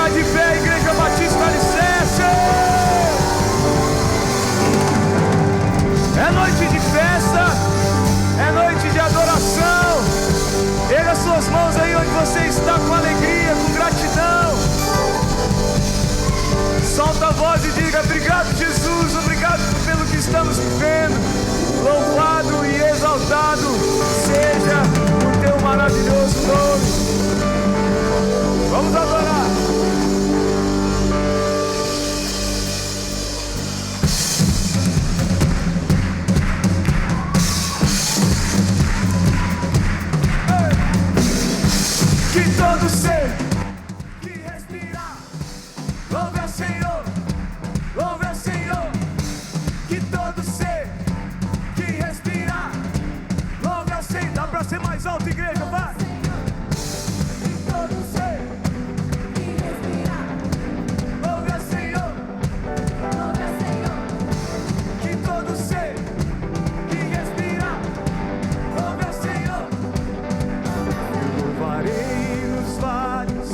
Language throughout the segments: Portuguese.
ficar de pé, Igreja Batista Alicerce. É noite de festa, é noite de adoração. Erga suas mãos aí onde você está, com alegria, com gratidão. Solta a voz e diga: obrigado, Jesus, obrigado pelo que estamos vivendo. Louvado e exaltado seja o teu maravilhoso nome. Vamos adorar. Que todo ser que respirar louve ao Senhor, louve ao Senhor. Que todo ser que respirar louve ao Senhor. Dá pra ser mais alto, igreja, vai. Que todo ser que respirar louve ao Senhor, louve ao Senhor. Que todo ser que respirar louve ao Senhor. Eu louvarei nos vales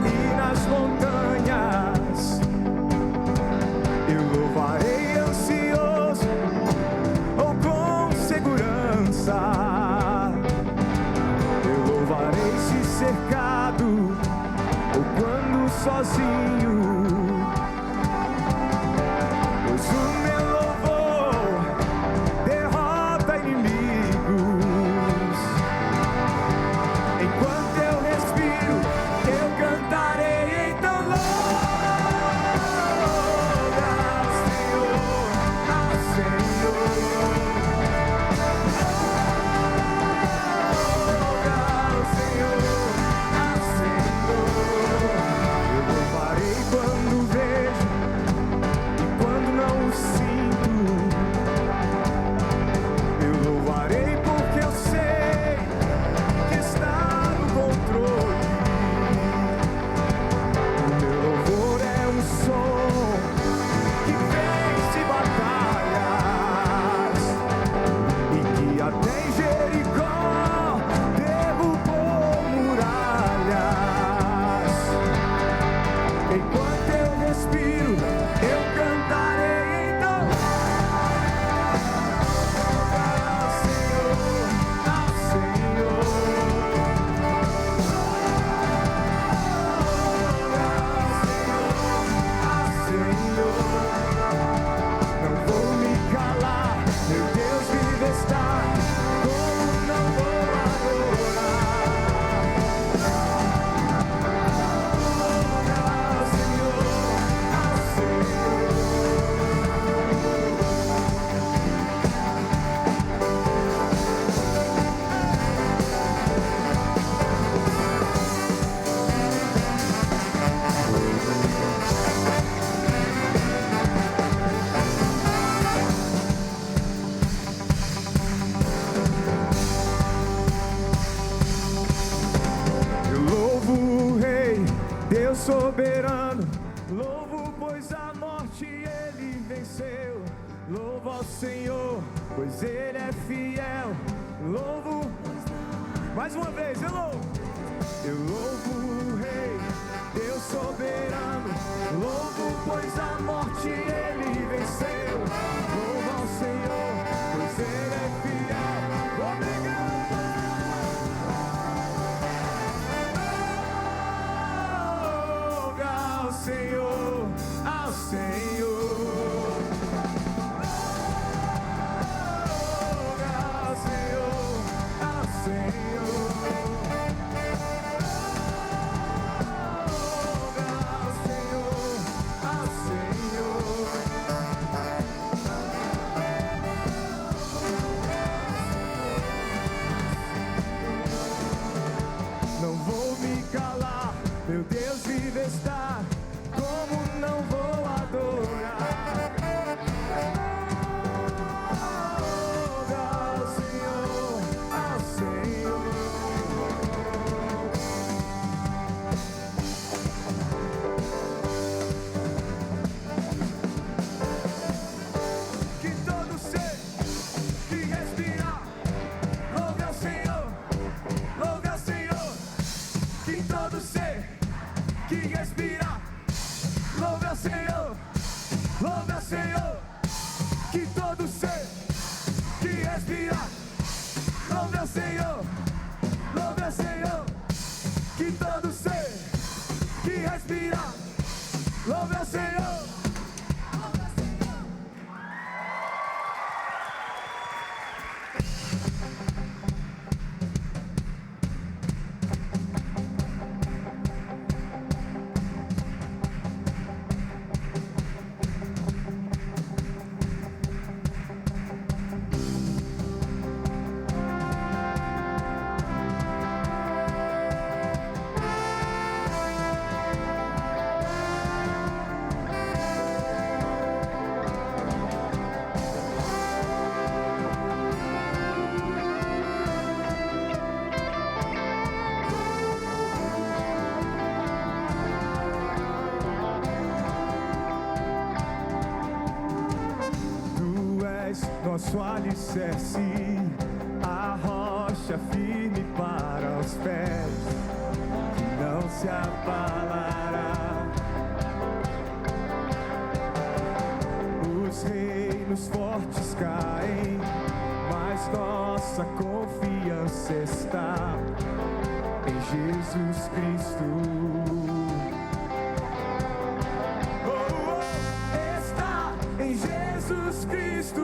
e nas montanhas, eu louvarei ansioso ou com segurança, eu louvarei se cercado ou quando sozinho, pois o meu louvor derrota inimigos. Enquanto eu respiro, eu cantarei, então louva ao Senhor, ao Senhor. Louva ao Senhor, ao Senhor. Eu louvarei quando vejo e quando não o sinto. Eu louvarei porque eu sei que está no controle. O meu louvor é um som que vence batalhas e que até em Jericó derrubou muralhas. Enquanto eu respiro, eu cantarei, então ao Senhor, ao Senhor. Senhor, não vou me calar, meu Deus vive está, como não vou adorar? Ao Senhor, ao Senhor. Eu louvo o Rei, Deus soberano. Louvo, pois a morte ele venceu. Louvo ao Senhor, pois ele é fiel. Louvo, mais uma vez, eu louvo. Eu louvo o Rei, Deus soberano. Louvo, pois a morte ele venceu. Louvo ao Senhor, pois ele é fiel. Obrigado. Louve ao Senhor, ao Senhor. Louve ao Senhor, ao Senhor. Senhor, que todo ser que respirar, louve ao Senhor, louve ao Senhor, que todo ser que respirar, louve ao Senhor. Nosso alicerce, a rocha firme para os pés, que não se abalará. Os reinos fortes caem, mas nossa confiança está em Jesus Cristo. Está em Jesus Cristo.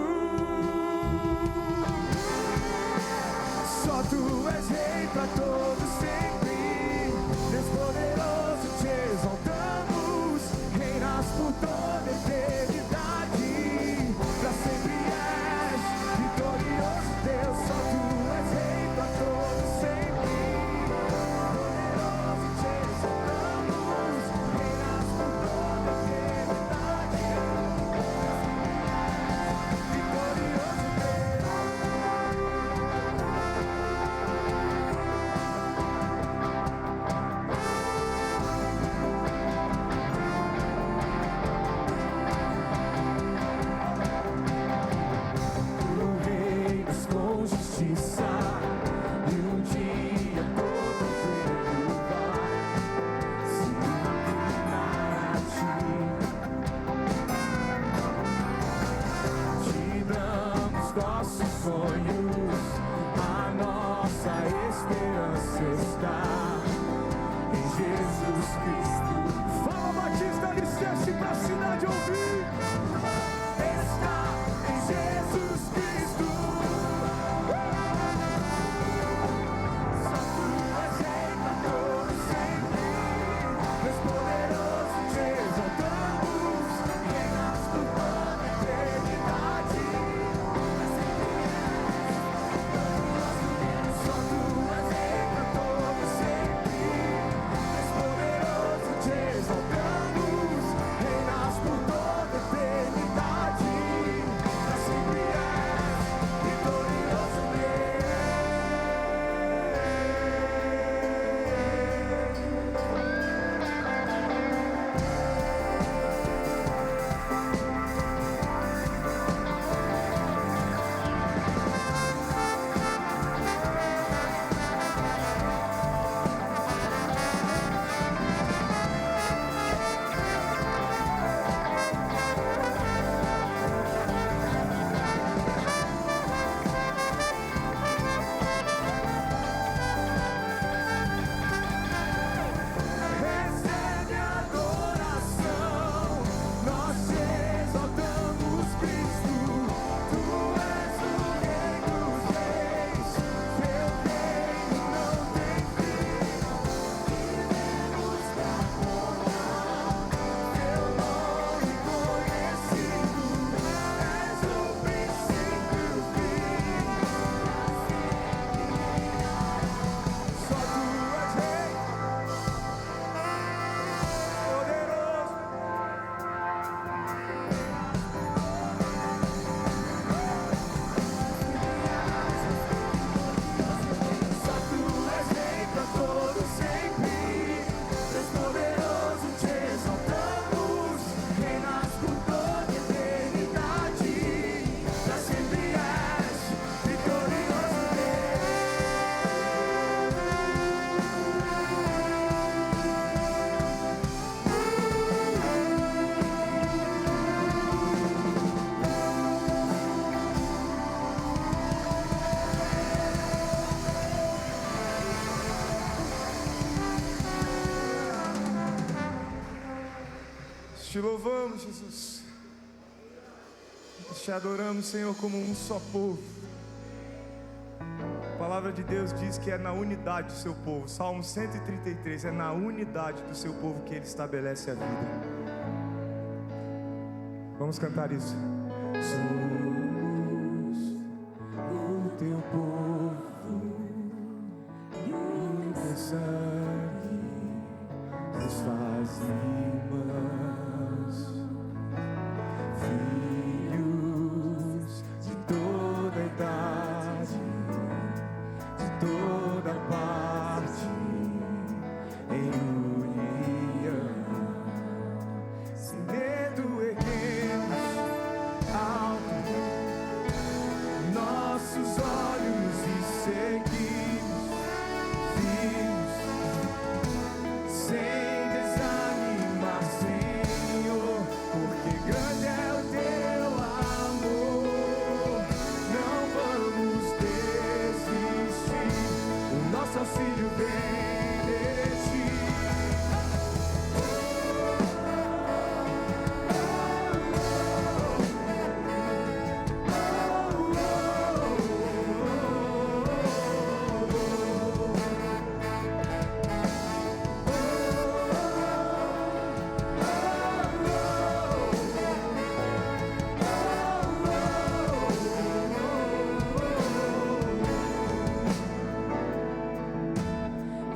Só tu és rei pra todos sempre, Deus poderoso, te exaltamos, reinas por toda eternidade, pra sempre és vitorioso, Deus. Só tu és rei pra todos sempre, poderoso, te exaltamos, reinas por toda eternidade, vitorioso, Deus. Exaltamos, reinas por toda Nós te louvamos, Jesus. Nós te adoramos, Senhor, como um só povo. A palavra de Deus diz que é na unidade do seu povo. Salmo 133, é na unidade do seu povo que Ele estabelece a vida. Vamos cantar isso. Somos o teu povo, e o teu sangue nos faz irmãos, filhos de toda idade, de toda parte, em união, sem medo erguemos alto nossos olhos e seguimos firmes, sem desanimar, Senhor, porque grande é o teu amor. Não vamos desistir, o nosso auxílio vem de ti.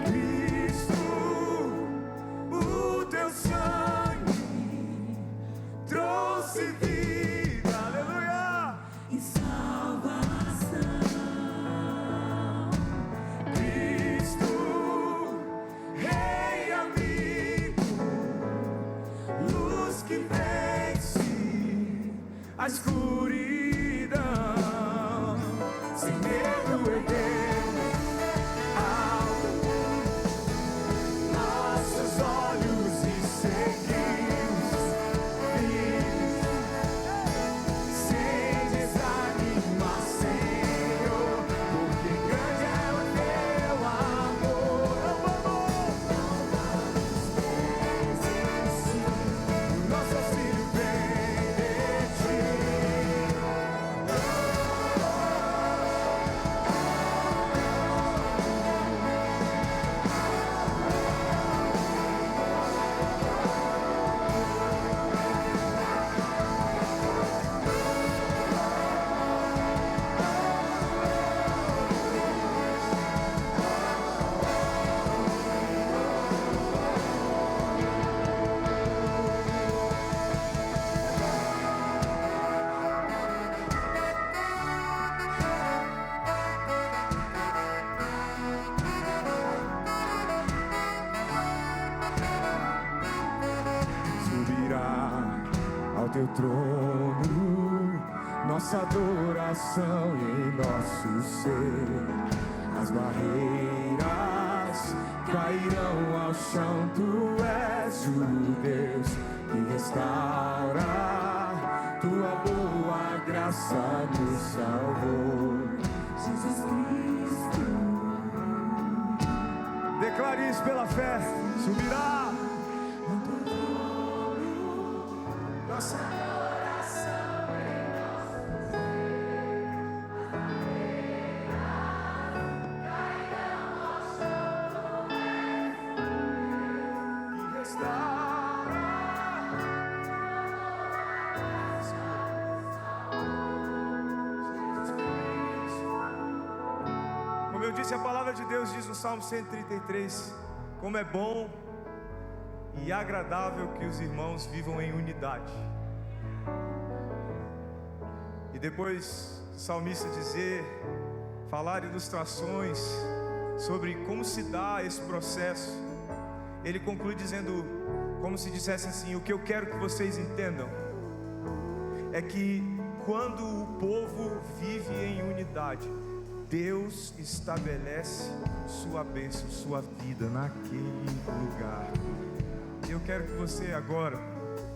Cristo, o teu sangue trouxe vida, aleluia, e salvação. Cristo, Rei amigo, luz que vence a escuridão, sem medo erguemos alto nossos olhos e seguimos firmes, sem desanimar, Senhor, porque grande é o teu amor. Não vamos desistir, o nosso auxílio vem de ti. Subirá ao teu trono nossa adoração em nosso ser. As barreiras cairão ao chão. Tu és o Deus que restaura. Tua boa graça nos salvou. Jesus Cristo, Declare isso pela fé. Subirá nossa e restaura. Como eu disse, a palavra de Deus diz no Salmo 133: como é bom e agradável que os irmãos vivam em unidade. E depois o salmista falar ilustrações sobre como se dá esse processo, ele conclui dizendo, como se dissesse assim: o que eu quero que vocês entendam é que quando o povo vive em unidade, Deus estabelece sua bênção, sua vida naquele lugar. Eu quero que você agora,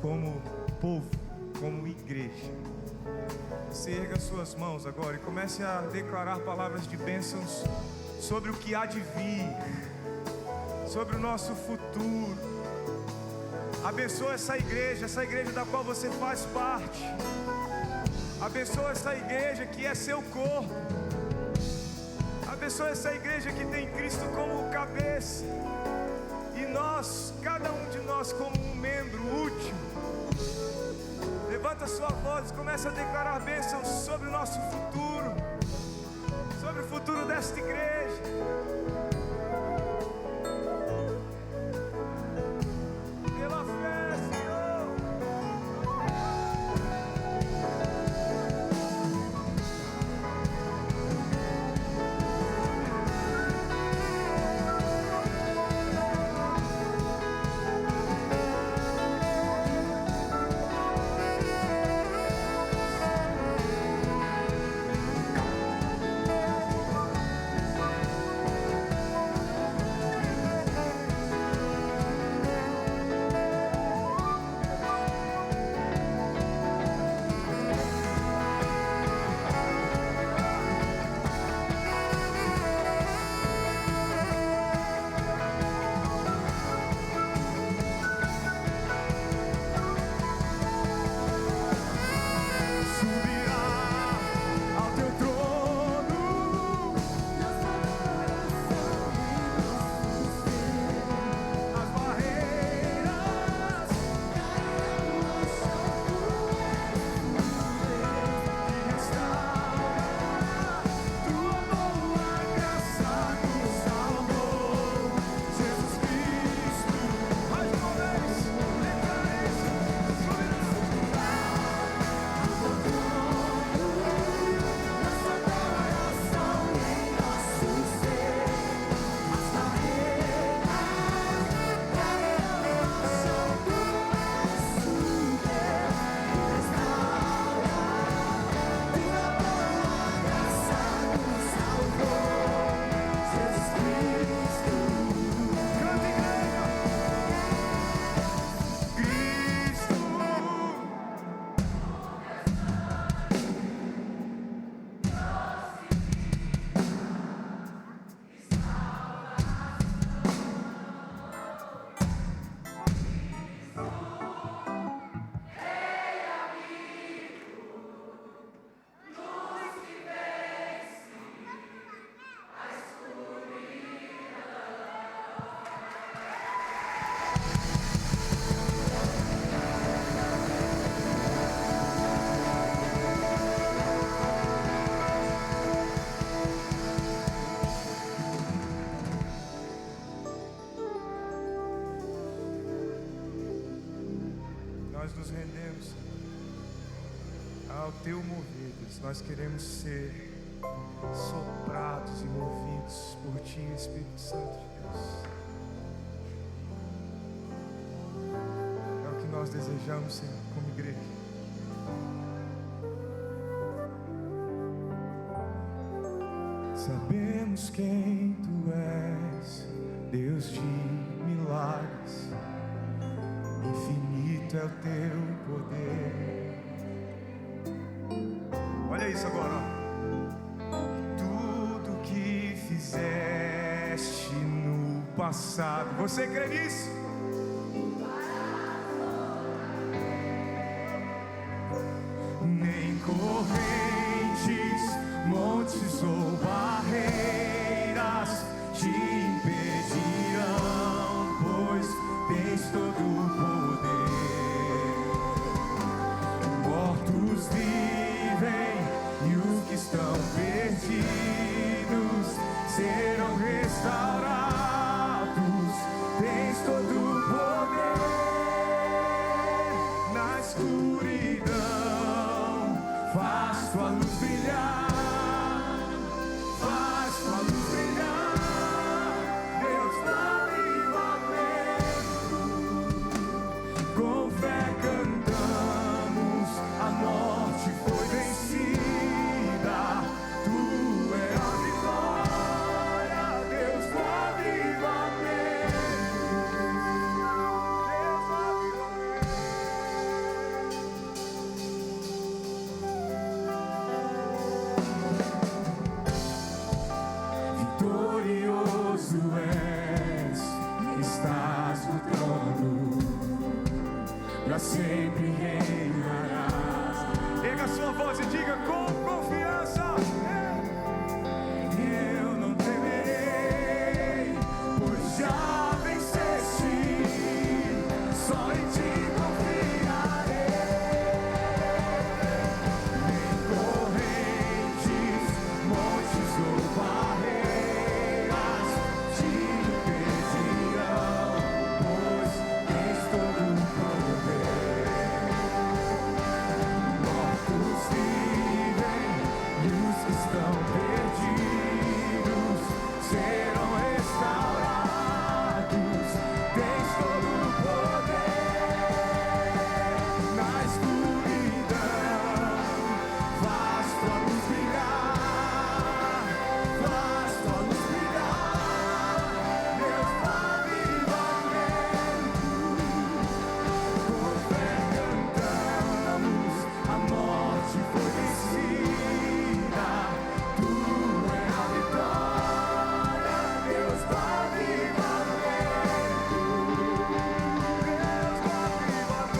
como povo, como igreja, você erga suas mãos agora e comece a declarar palavras de bênçãos sobre o que há de vir, sobre o nosso futuro. Abençoa essa igreja da qual você faz parte. Abençoa essa igreja que é seu corpo. Abençoa essa igreja que tem Cristo como cabeça. E nós, cada um de nós como um membro útil. Levanta sua voz e começa a declarar bênçãos sobre o nosso futuro. Sobre o futuro desta igreja. Pela fé, Senhor. Nós nos rendemos ao teu mover, Deus. Nós queremos ser soprados e movidos por ti, Espírito Santo de Deus. É o que nós desejamos, Senhor, como igreja. Sabemos quem tu és, Deus de milagres. Infinito é o teu poder. Olha isso agora, ó. Tudo que fizeste no passado, você crê nisso? Nem correntes, montes ou barreiras te impedirão, pois tens todo o poder. Mortos vivem e os que estão perdidos serão restaurados. Tens todo o poder. Na escuridão faz tua luz brilhar. sempre reinarás. Erga a sua voz e diga com confiança: eu não temerei, pois já venceste, só em ti confiarei. Nem correntes, montes ou barreiras te impedirão, pois tens todo o poder. Mortos vivem e os que estão perdidos serão restaurados. Tens todo o poder. Na escuridão faz tua luz brilhar, faz tua luz brilhar. Deus do avivamento, com fé cantamos, a morte foi vencida, tu é a vitória. Deus do avivamento, Deus do avivamento.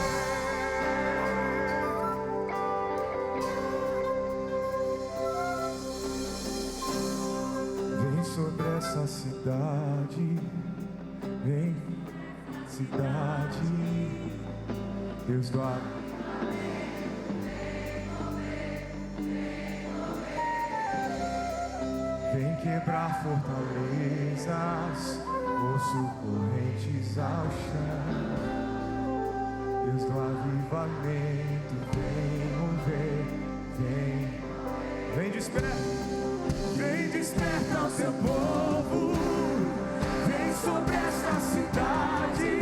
Vem sobre essa cidade, vem, cidade, Deus do avivamento. Vem quebrar fortalezas, osso correntes ao chão. Deus do avivamento, vem mover, vem desperta o seu povo, vem sobre esta cidade.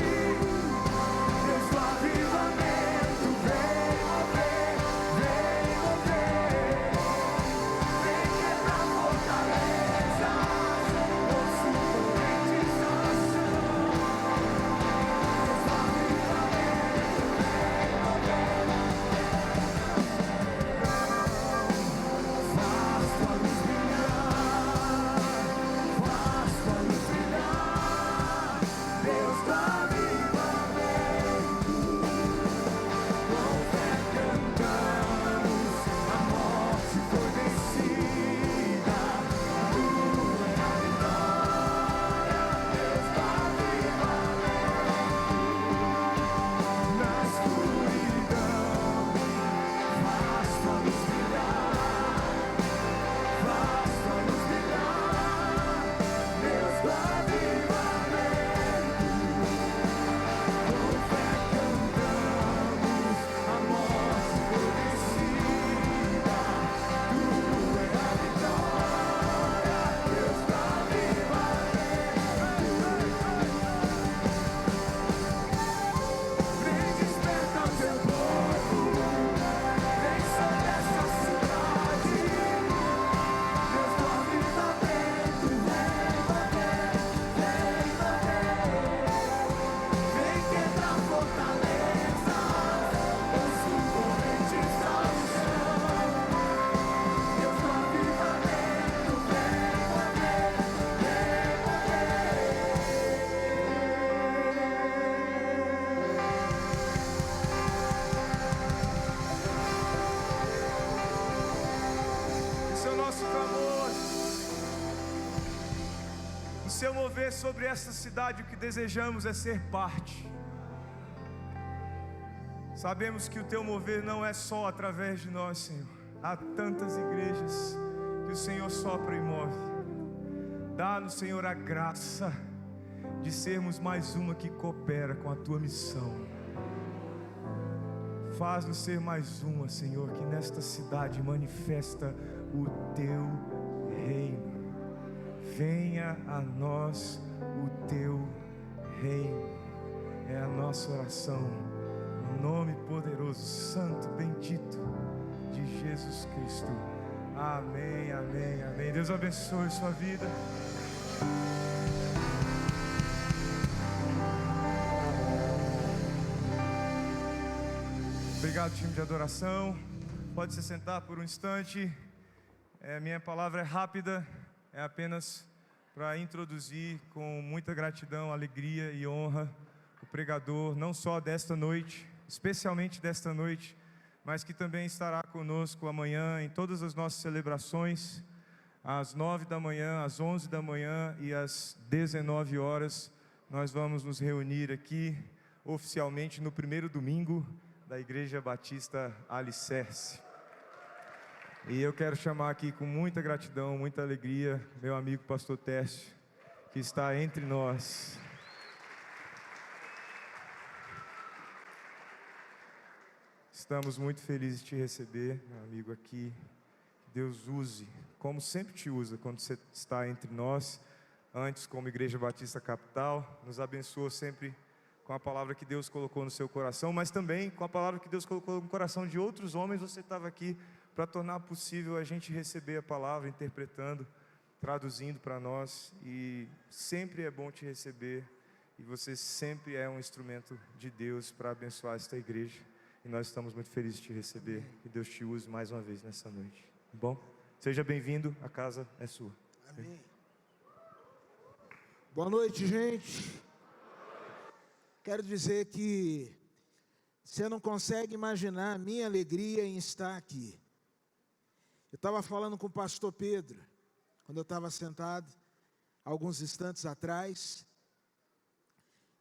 Deus do avivamento, vem mover, vem quebrar fortalezas, osso correntes ao chão. Deus do avivamento, vem mover, faz tua luz brilhar, faz tua luz brilhar. Deus do avivamento, com fé cantamos, a morte foi vencida, tu é a vitória. Deus do avivamento, na escuridão faz tua luz brilhar, faz tua luz brilhar. Deus do avivamento, com fé cantamos, a morte foi vencida, tu é a vitória. Deus do avivamento, vem desperta o teu povo, vem sobre esta cidade. Deus do avivamento, vem quebrar fortalezas, osso correntes ao chão. Deus do avivamento, esse é o nosso clamor. O seu mover sobre esta cidade, o que desejamos é ser parte. Sabemos que o teu mover não é só através de nós, Senhor. Há tantas igrejas que o Senhor sopra e move. Dá-nos, Senhor, a graça de sermos mais uma que coopera com a tua missão. Faz-nos ser mais uma, Senhor, que nesta cidade manifesta o teu reino. Venha a nós o teu reino. É a nossa oração, no nome poderoso, santo, bendito de Jesus Cristo. Amém, amém, amém. Deus abençoe sua vida. Obrigado, time de adoração. Pode se sentar por um instante. Minha palavra é rápida, é apenas para introduzir com muita gratidão, alegria e honra o pregador, não só desta noite, especialmente desta noite, mas que também estará conosco amanhã em todas as nossas celebrações, às 9 da manhã, às 11 da manhã e às 19 horas. Nós vamos nos reunir aqui oficialmente no primeiro domingo da Igreja Batista Alicerce. E eu quero chamar aqui com muita gratidão, muita alegria, meu amigo pastor Tércio, que está entre nós. Estamos muito felizes de te receber, meu amigo, aqui. Deus use, como sempre te usa, quando você está entre nós. Antes, como Igreja Batista Capital, nos abençoa sempre com a palavra que Deus colocou no seu coração, mas também com a palavra que Deus colocou no coração de outros homens. Você estava aqui para tornar possível a gente receber a palavra, interpretando, traduzindo para nós. E sempre é bom te receber, e você sempre é um instrumento de Deus para abençoar esta igreja. E nós estamos muito felizes de te receber. Que Deus te use mais uma vez nessa noite. Bom? Seja bem-vindo, a casa é sua. Amém. Boa noite, gente. Quero dizer que você não consegue imaginar a minha alegria em estar aqui. Eu estava falando com o pastor Pedro, quando eu estava sentado, alguns instantes atrás,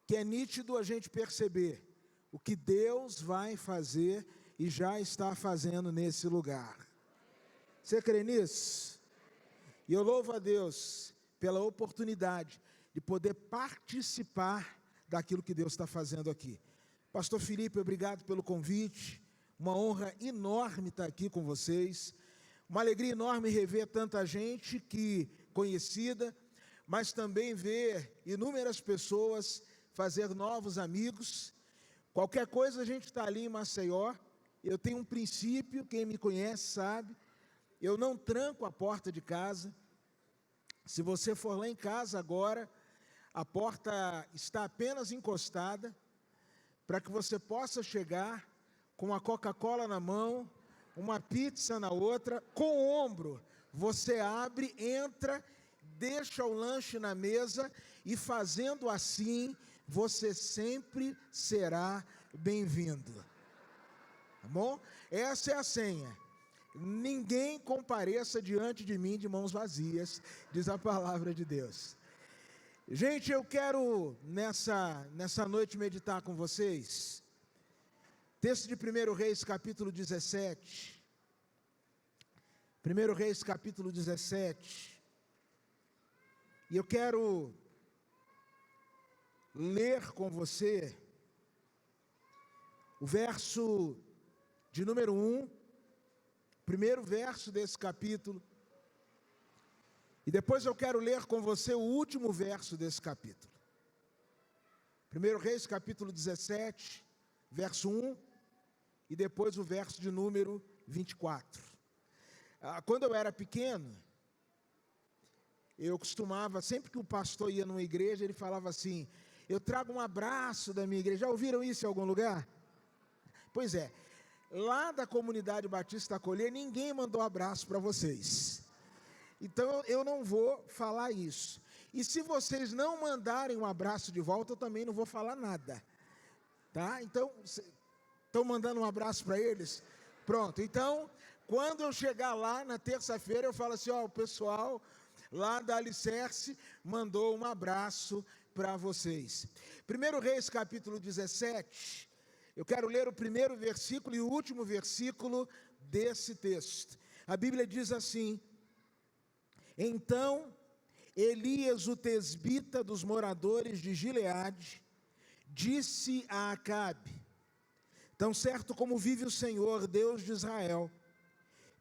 que é nítido a gente perceber o que Deus vai fazer e já está fazendo nesse lugar. Você crê nisso? E eu louvo a Deus pela oportunidade de poder participar daquilo que Deus está fazendo aqui. Pastor Felipe, obrigado pelo convite. Uma honra enorme estar aqui com vocês. Uma alegria enorme rever tanta gente que conhecida, mas também ver inúmeras pessoas fazer novos amigos. Qualquer coisa, a gente está ali em Maceió. Eu tenho um princípio, quem me conhece sabe, eu não tranco a porta de casa. Se você for lá em casa agora, a porta está apenas encostada, para que você possa chegar com uma Coca-Cola na mão, uma pizza na outra, com o ombro. Você abre, entra, deixa o lanche na mesa e fazendo assim, você sempre será bem-vindo. Tá bom? Essa é a senha. Ninguém compareça diante de mim de mãos vazias, diz a palavra de Deus. Gente, eu quero nessa noite meditar com vocês. Texto de 1 Reis, capítulo 17. 1 Reis, capítulo 17. E eu quero ler com você o verso de número 1, primeiro verso desse capítulo, e depois eu quero ler com você o último verso desse capítulo. 1 Reis, capítulo 17, verso 1, e depois o verso de número 24. Quando eu era pequeno, eu costumava, sempre que o pastor ia numa igreja, ele falava assim: eu trago um abraço da minha igreja. Já ouviram isso em algum lugar? Pois é, lá da comunidade Batista Acolher, ninguém mandou abraço para vocês. Então eu não vou falar isso. E se vocês não mandarem um abraço de volta, eu também não vou falar nada. Tá? Então, estão mandando um abraço para eles? Pronto. Então, quando eu chegar lá na terça-feira, eu falo assim: ó, o pessoal lá da Alicerce mandou um abraço para vocês. 1 Reis, capítulo 17, eu quero ler o primeiro versículo e o último versículo desse texto. A Bíblia diz assim: então Elias, o tesbita dos moradores de Gileade, disse a Acabe: tão certo como vive o Senhor, Deus de Israel,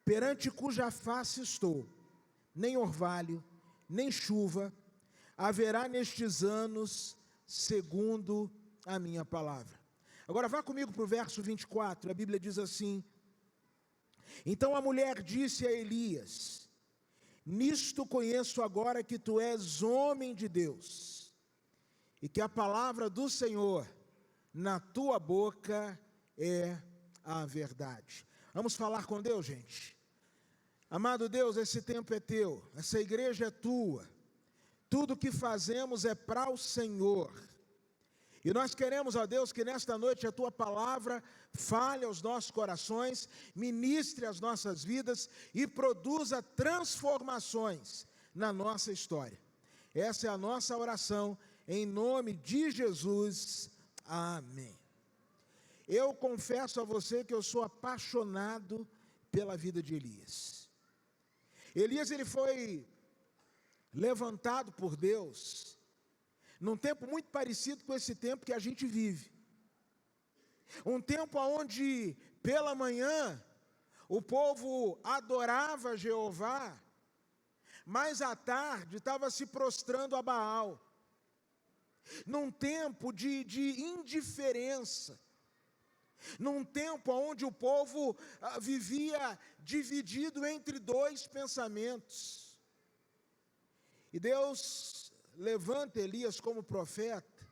perante cuja face estou, nem orvalho, nem chuva haverá nestes anos, segundo a minha palavra. Agora vá comigo para o verso 24, a Bíblia diz assim: então a mulher disse a Elias: nisto conheço agora que tu és homem de Deus, e que a palavra do Senhor na tua boca é a verdade. Vamos falar com Deus, gente. Amado Deus, esse tempo é teu, essa igreja é tua, tudo que fazemos é para o Senhor. E nós queremos, ó Deus, que nesta noite a Tua palavra fale aos nossos corações, ministre as nossas vidas e produza transformações na nossa história. Essa é a nossa oração, em nome de Jesus. Amém. Eu confesso a você que eu sou apaixonado pela vida de Elias. Elias, ele foi levantado por Deus num tempo muito parecido com esse tempo que a gente vive. Um tempo onde, pela manhã, o povo adorava Jeová, mas à tarde estava se prostrando a Baal. Num tempo de indiferença. Num tempo onde o povo vivia dividido entre dois pensamentos. E Deus levanta Elias como profeta,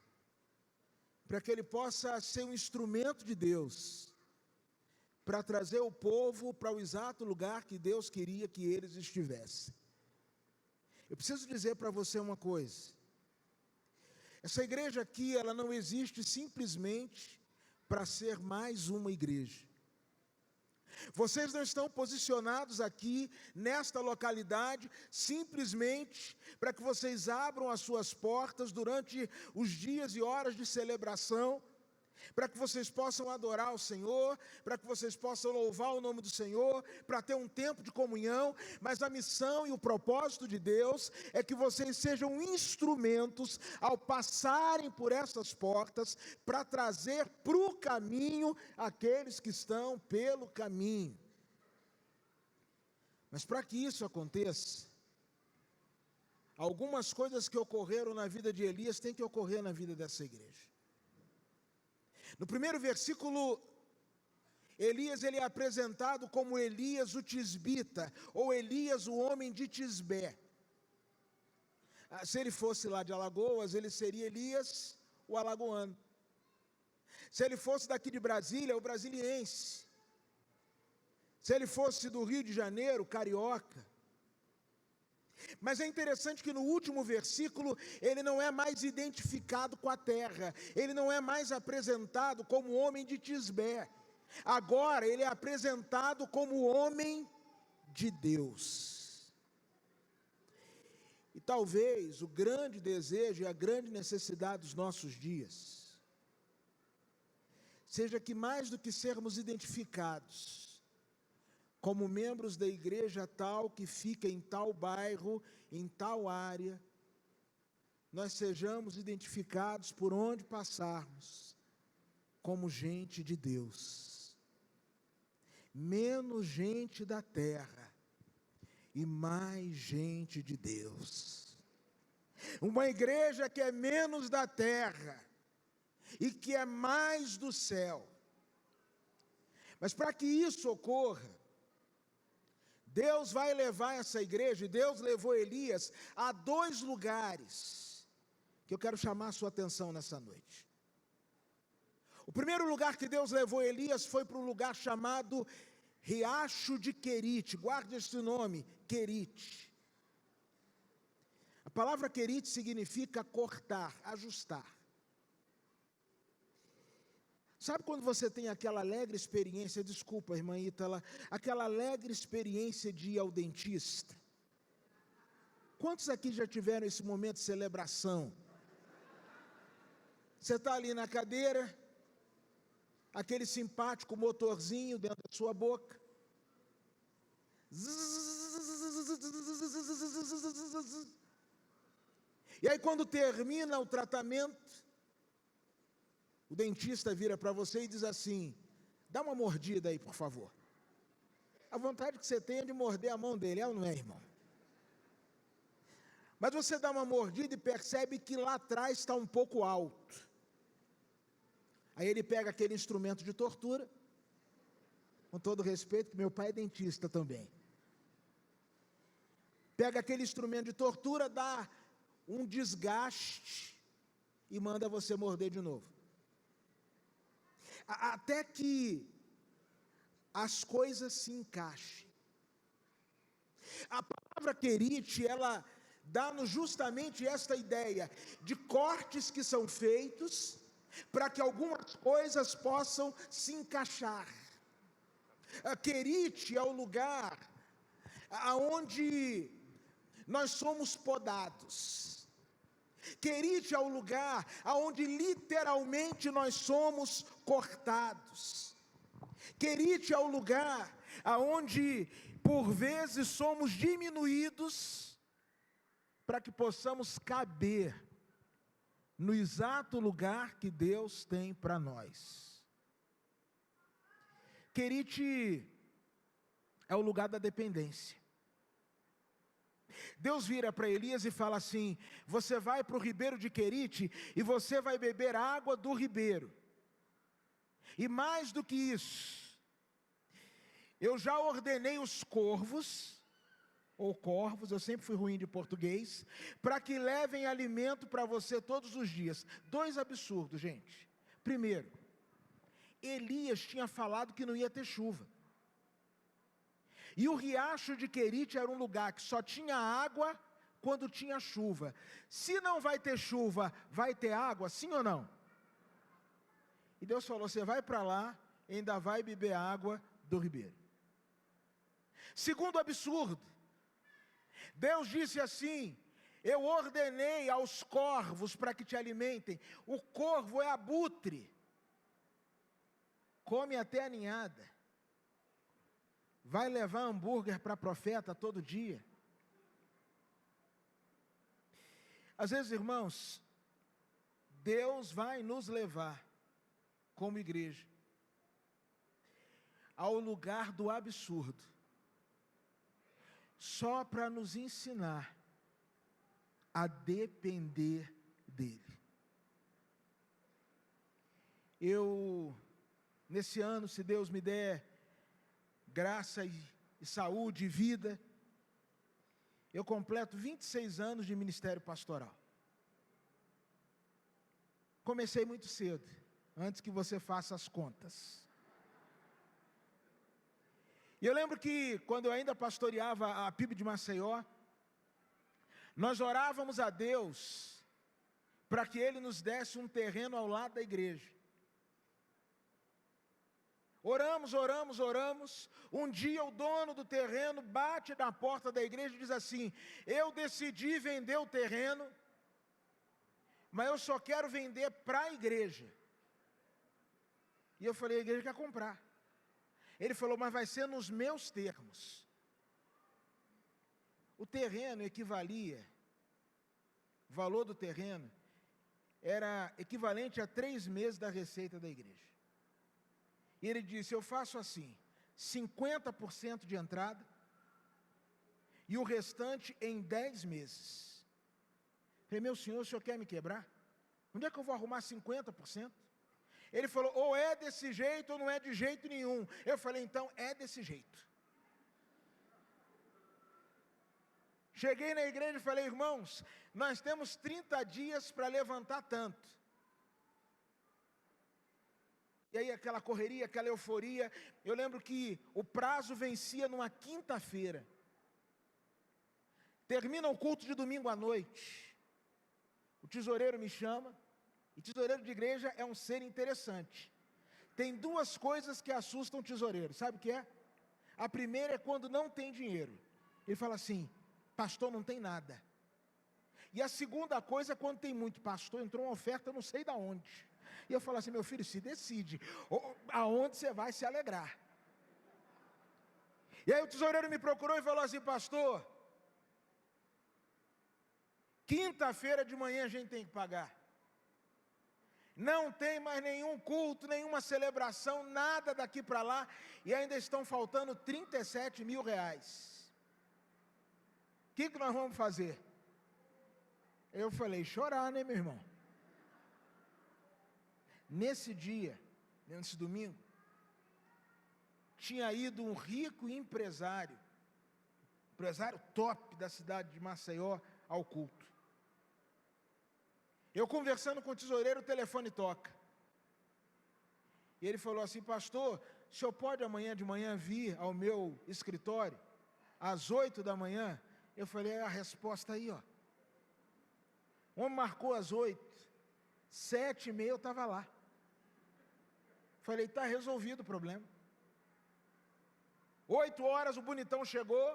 para que ele possa ser um instrumento de Deus, para trazer o povo para o exato lugar que Deus queria que eles estivessem. Eu preciso dizer para você uma coisa. Essa igreja aqui, ela não existe simplesmente para ser mais uma igreja. Vocês não estão posicionados aqui, nesta localidade, simplesmente para que vocês abram as suas portas durante os dias e horas de celebração, para que vocês possam adorar o Senhor, para que vocês possam louvar o nome do Senhor, para ter um tempo de comunhão, mas a missão e o propósito de Deus é que vocês sejam instrumentos, ao passarem por essas portas, para trazer para o caminho aqueles que estão pelo caminho. Mas para que isso aconteça, algumas coisas que ocorreram na vida de Elias têm que ocorrer na vida dessa igreja. No primeiro versículo, Elias ele é apresentado como Elias o tisbita, ou Elias o homem de Tisbé. Se ele fosse lá de Alagoas, ele seria Elias o alagoano. Se ele fosse daqui de Brasília, o brasiliense. Se ele fosse do Rio de Janeiro, carioca. Mas é interessante que no último versículo, ele não é mais identificado com a terra, ele não é mais apresentado como homem de Tisbé, agora ele é apresentado como homem de Deus. E talvez o grande desejo e a grande necessidade dos nossos dias, seja que mais do que sermos identificados como membros da igreja tal que fica em tal bairro, em tal área, nós sejamos identificados por onde passarmos, como gente de Deus. Menos gente da terra e mais gente de Deus. Uma igreja que é menos da terra e que é mais do céu. Mas para que isso ocorra, Deus vai levar essa igreja, e Deus levou Elias a dois lugares, que eu quero chamar a sua atenção nessa noite. O primeiro lugar que Deus levou Elias foi para um lugar chamado Riacho de Querite, guarde este nome, Querite. A palavra Querite significa cortar, ajustar. Sabe quando você tem aquela alegre experiência, desculpa, irmã Ítala, aquela alegre experiência de ir ao dentista? Quantos aqui já tiveram esse momento de celebração? Você está ali na cadeira, aquele simpático motorzinho dentro da sua boca. E aí quando termina o tratamento, o dentista vira para você e diz assim: dá uma mordida aí, por favor. A vontade que você tem é de morder a mão dele, é ou não é, irmão? Mas você dá uma mordida e percebe que lá atrás está um pouco alto. Aí ele pega aquele instrumento de tortura, com todo respeito, que meu pai é dentista também. Pega aquele instrumento de tortura, dá um desgaste e manda você morder de novo. Até que as coisas se encaixem. A palavra querite, ela dá-nos justamente esta ideia de cortes que são feitos para que algumas coisas possam se encaixar. Querite é o lugar aonde nós somos podados. Querite é o lugar aonde literalmente nós somos cortados. Querite é o lugar aonde por vezes somos diminuídos para que possamos caber no exato lugar que Deus tem para nós. Querite é o lugar da dependência. Deus vira para Elias e fala assim: você vai para o ribeiro de Querite e você vai beber água do ribeiro. E mais do que isso, eu já ordenei os corvos, ou corvos, eu sempre fui ruim de português, para que levem alimento para você todos os dias. 2 absurdos, gente. Primeiro, Elias tinha falado que não ia ter chuva. E o riacho de Querite era um lugar que só tinha água quando tinha chuva. Se não vai ter chuva, vai ter água, sim ou não? E Deus falou: você vai para lá, ainda vai beber água do ribeiro. Segundo absurdo, Deus disse assim: eu ordenei aos corvos para que te alimentem. O corvo é abutre, come até a ninhada. Vai levar hambúrguer para profeta todo dia. Às vezes, irmãos, Deus vai nos levar, como igreja, ao lugar do absurdo, só para nos ensinar a depender dEle. Nesse ano, se Deus me der graça e saúde e vida, eu completo 26 anos de ministério pastoral. Comecei muito cedo, antes que você faça as contas. E eu lembro que, quando eu ainda pastoreava a PIB de Maceió, nós orávamos a Deus para que Ele nos desse um terreno ao lado da igreja. Oramos. Um dia o dono do terreno bate na porta da igreja e diz assim: eu decidi vender o terreno, mas eu só quero vender para a igreja. E eu falei: a igreja quer comprar. Ele falou: mas vai ser nos meus termos. O terreno equivalia, o valor do terreno era equivalente a 3 meses da receita da igreja. E ele disse: eu faço assim, 50% de entrada e o restante em 10 meses. Eu falei: meu senhor, o senhor quer me quebrar? Onde é que eu vou arrumar 50%? Ele falou: ou é desse jeito ou não é de jeito nenhum. Eu falei: então é desse jeito. Cheguei na igreja e falei: irmãos, nós temos 30 dias para levantar tanto. E aí aquela correria, aquela euforia. Eu lembro que o prazo vencia numa quinta-feira. Termina o culto de domingo à noite. O tesoureiro me chama. E tesoureiro de igreja é um ser interessante. Tem 2 coisas que assustam o tesoureiro. Sabe o que é? A primeira é quando não tem dinheiro. Ele fala assim: pastor, não tem nada. E a segunda coisa é quando tem muito. Pastor, entrou uma oferta, eu não sei de onde. E eu falo assim: meu filho, se decide, aonde você vai se alegrar. E aí o tesoureiro me procurou e falou assim: pastor, quinta-feira de manhã a gente tem que pagar. Não tem mais nenhum culto, nenhuma celebração, nada daqui para lá, e ainda estão faltando 37 mil reais. O que nós vamos fazer? Eu falei: chorar, né, meu irmão? Nesse dia, nesse domingo, tinha ido um rico empresário top da cidade de Maceió, ao culto. Eu conversando com o tesoureiro, o telefone toca. E ele falou assim: pastor, o senhor pode amanhã de manhã vir ao meu escritório, às 8 da manhã? Eu falei: a resposta aí, ó. O homem marcou às 8. 7h30 eu estava lá. Falei, está resolvido o problema. 8h o bonitão chegou,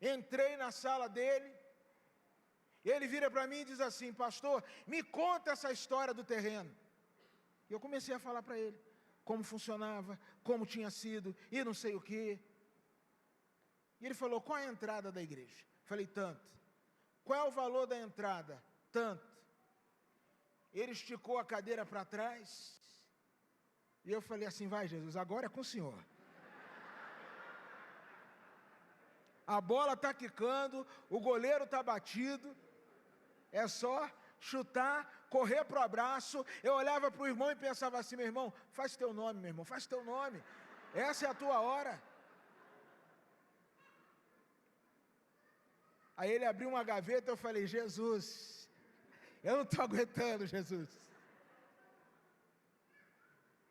entrei na sala dele, ele vira para mim e diz assim, pastor, me conta essa história do terreno. E eu comecei a falar para ele, como funcionava, como tinha sido, e não sei o quê. E ele falou, qual é a entrada da igreja? Falei, tanto. Qual é o valor da entrada? Tanto. Ele esticou a cadeira para trás, e eu falei assim, vai Jesus, agora é com o senhor. A bola está quicando, o goleiro está batido, é só chutar, correr para o abraço. Eu olhava para o irmão e pensava assim, meu irmão, faz teu nome, meu irmão, faz teu nome, essa é a tua hora. Aí ele abriu uma gaveta, eu falei, Jesus, eu não estou aguentando, Jesus.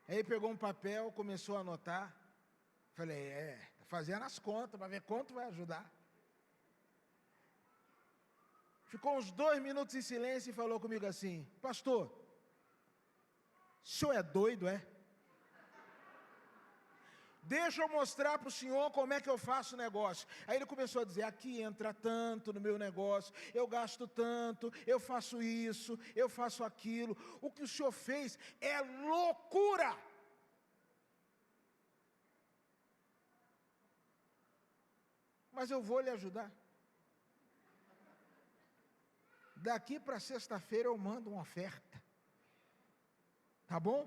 Aí ele pegou um papel, começou a anotar, falei, fazendo as contas, para ver quanto vai ajudar. Ficou uns 2 minutos em silêncio e falou comigo assim, pastor, o senhor é doido, é? Deixa eu mostrar para o senhor como é que eu faço o negócio. Aí ele começou a dizer, aqui entra tanto no meu negócio, eu gasto tanto, eu faço isso, eu faço aquilo. O que o senhor fez é loucura. Mas eu vou lhe ajudar. Daqui para sexta-feira eu mando uma oferta. Tá bom?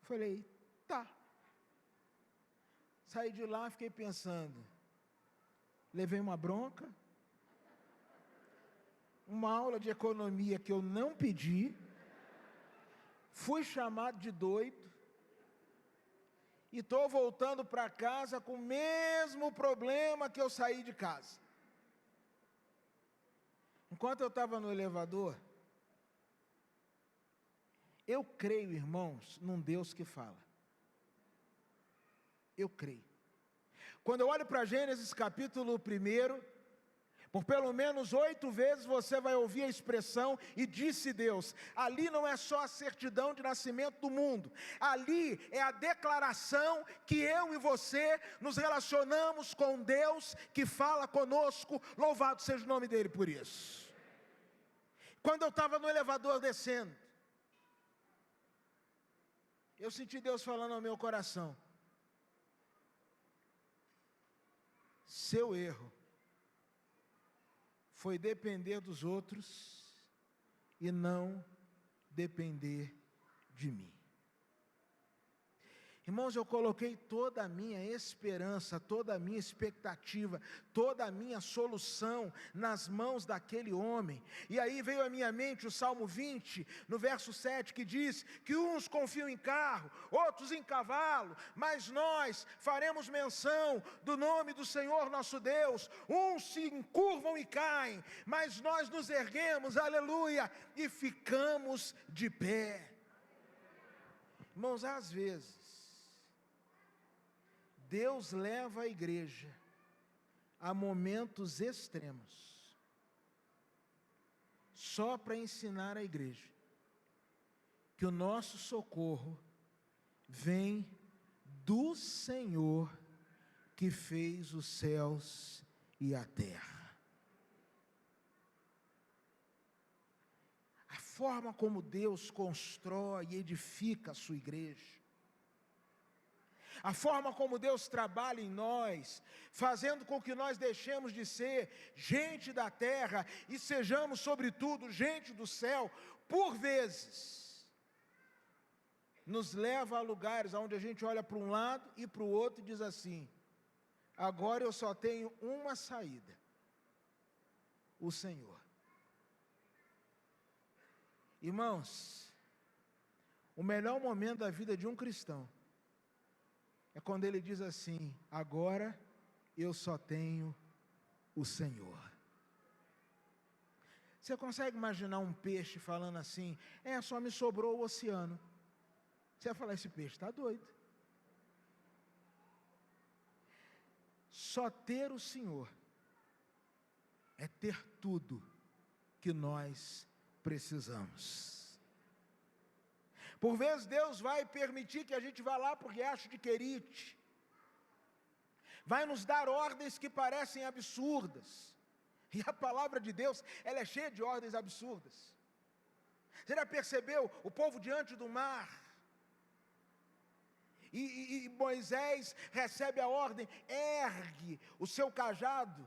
Falei, tá. Saí de lá, fiquei pensando. Levei uma bronca. Uma aula de economia que eu não pedi. Fui chamado de doido. E estou voltando para casa com o mesmo problema que eu saí de casa. Enquanto eu estava no elevador, eu creio, irmãos, num Deus que fala. Eu creio. Quando eu olho para Gênesis capítulo 1, por pelo menos 8 vezes você vai ouvir a expressão, e disse Deus. Ali não é só a certidão de nascimento do mundo, ali é a declaração que eu e você nos relacionamos com Deus, que fala conosco, louvado seja o nome dele por isso. Quando eu estava no elevador descendo, eu senti Deus falando ao meu coração, seu erro foi depender dos outros e não depender de mim. Irmãos, eu coloquei toda a minha esperança, toda a minha expectativa, toda a minha solução nas mãos daquele homem. E aí veio à minha mente o Salmo 20, no verso 7, que diz que uns confiam em carro, outros em cavalo, mas nós faremos menção do nome do Senhor nosso Deus. Uns se encurvam e caem, mas nós nos erguemos, aleluia, e ficamos de pé. Irmãos, às vezes, Deus leva a igreja a momentos extremos, só para ensinar a igreja que o nosso socorro vem do Senhor que fez os céus e a terra. A forma como Deus constrói e edifica a sua igreja, a forma como Deus trabalha em nós, fazendo com que nós deixemos de ser gente da terra e sejamos, sobretudo, gente do céu, por vezes, nos leva a lugares onde a gente olha para um lado e para o outro e diz assim, agora eu só tenho uma saída, o Senhor. Irmãos, o melhor momento da vida de um cristão é quando ele diz assim, agora eu só tenho o Senhor. Você consegue imaginar um peixe falando assim, só me sobrou o oceano. Você vai falar, esse peixe está doido. Só ter o Senhor é ter tudo que nós precisamos. Por vezes Deus vai permitir que a gente vá lá para o riacho de Querite, vai nos dar ordens que parecem absurdas, e a palavra de Deus, ela é cheia de ordens absurdas. Você já percebeu o povo diante do mar, e Moisés recebe a ordem, ergue o seu cajado,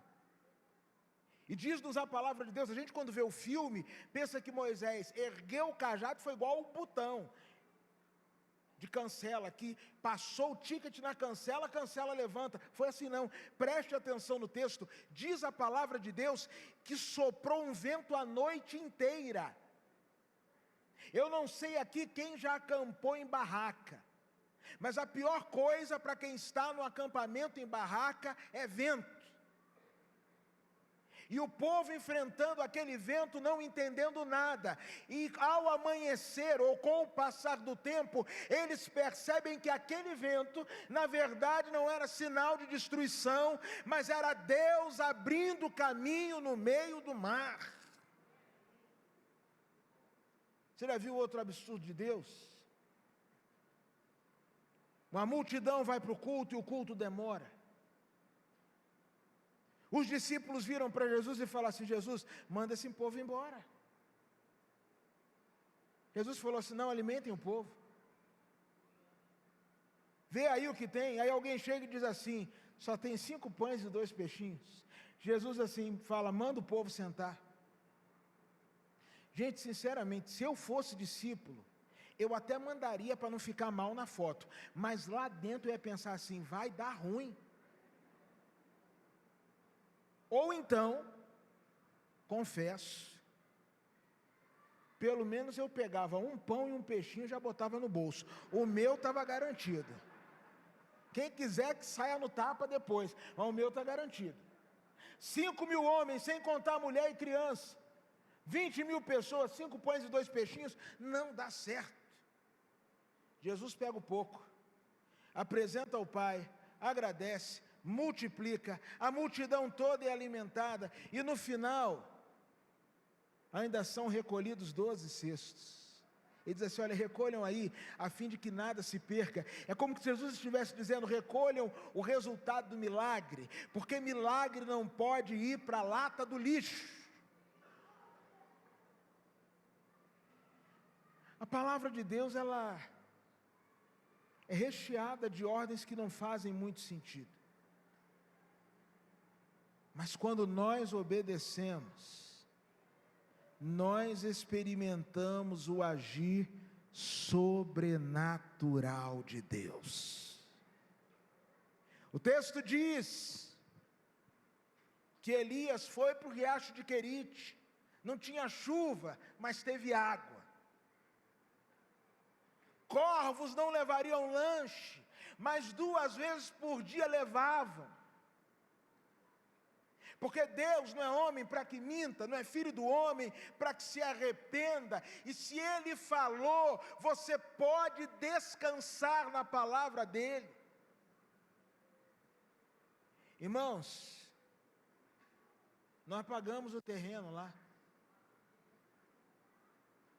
e diz-nos a palavra de Deus, a gente quando vê o filme, pensa que Moisés ergueu o cajado, foi igual o botão de cancela, que passou o ticket na cancela, a cancela levanta, foi assim não, preste atenção no texto, diz a palavra de Deus, que soprou um vento a noite inteira. Eu não sei aqui quem já acampou em barraca, mas a pior coisa para quem está no acampamento em barraca é vento. E o povo enfrentando aquele vento, não entendendo nada. E ao amanhecer, ou com o passar do tempo, eles percebem que aquele vento, na verdade, não era sinal de destruição, mas era Deus abrindo caminho no meio do mar. Você já viu outro absurdo de Deus? Uma multidão vai para o culto e o culto demora. Os discípulos viram para Jesus e falaram assim, Jesus, manda esse povo embora. Jesus falou assim, não, alimentem o povo. Vê aí o que tem. Aí alguém chega e diz assim, só tem 5 pães e 2 peixinhos. Jesus assim fala, manda o povo sentar. Gente, sinceramente, se eu fosse discípulo, eu até mandaria para não ficar mal na foto. Mas lá dentro eu ia pensar assim, vai dar ruim. Ou então, confesso, pelo menos eu pegava um pão e um peixinho e já botava no bolso. O meu estava garantido. Quem quiser que saia no tapa depois, mas o meu está garantido. 5.000 homens, sem contar mulher e criança. 20.000 pessoas, 5 pães e 2 peixinhos, não dá certo. Jesus pega o pouco, apresenta ao Pai, agradece, multiplica, a multidão toda é alimentada, e no final, ainda são recolhidos 12 cestos. Ele diz assim, olha, recolham aí, a fim de que nada se perca. É como se Jesus estivesse dizendo, recolham o resultado do milagre, porque milagre não pode ir para a lata do lixo. A palavra de Deus, ela é recheada de ordens que não fazem muito sentido. Mas quando nós obedecemos, nós experimentamos o agir sobrenatural de Deus. O texto diz que Elias foi para o riacho de Querite, não tinha chuva, mas teve água. Corvos não levariam lanche, mas 2 vezes por dia levavam. Porque Deus não é homem para que minta, não é filho do homem para que se arrependa. E se Ele falou, você pode descansar na palavra dEle. Irmãos, nós pagamos o terreno lá.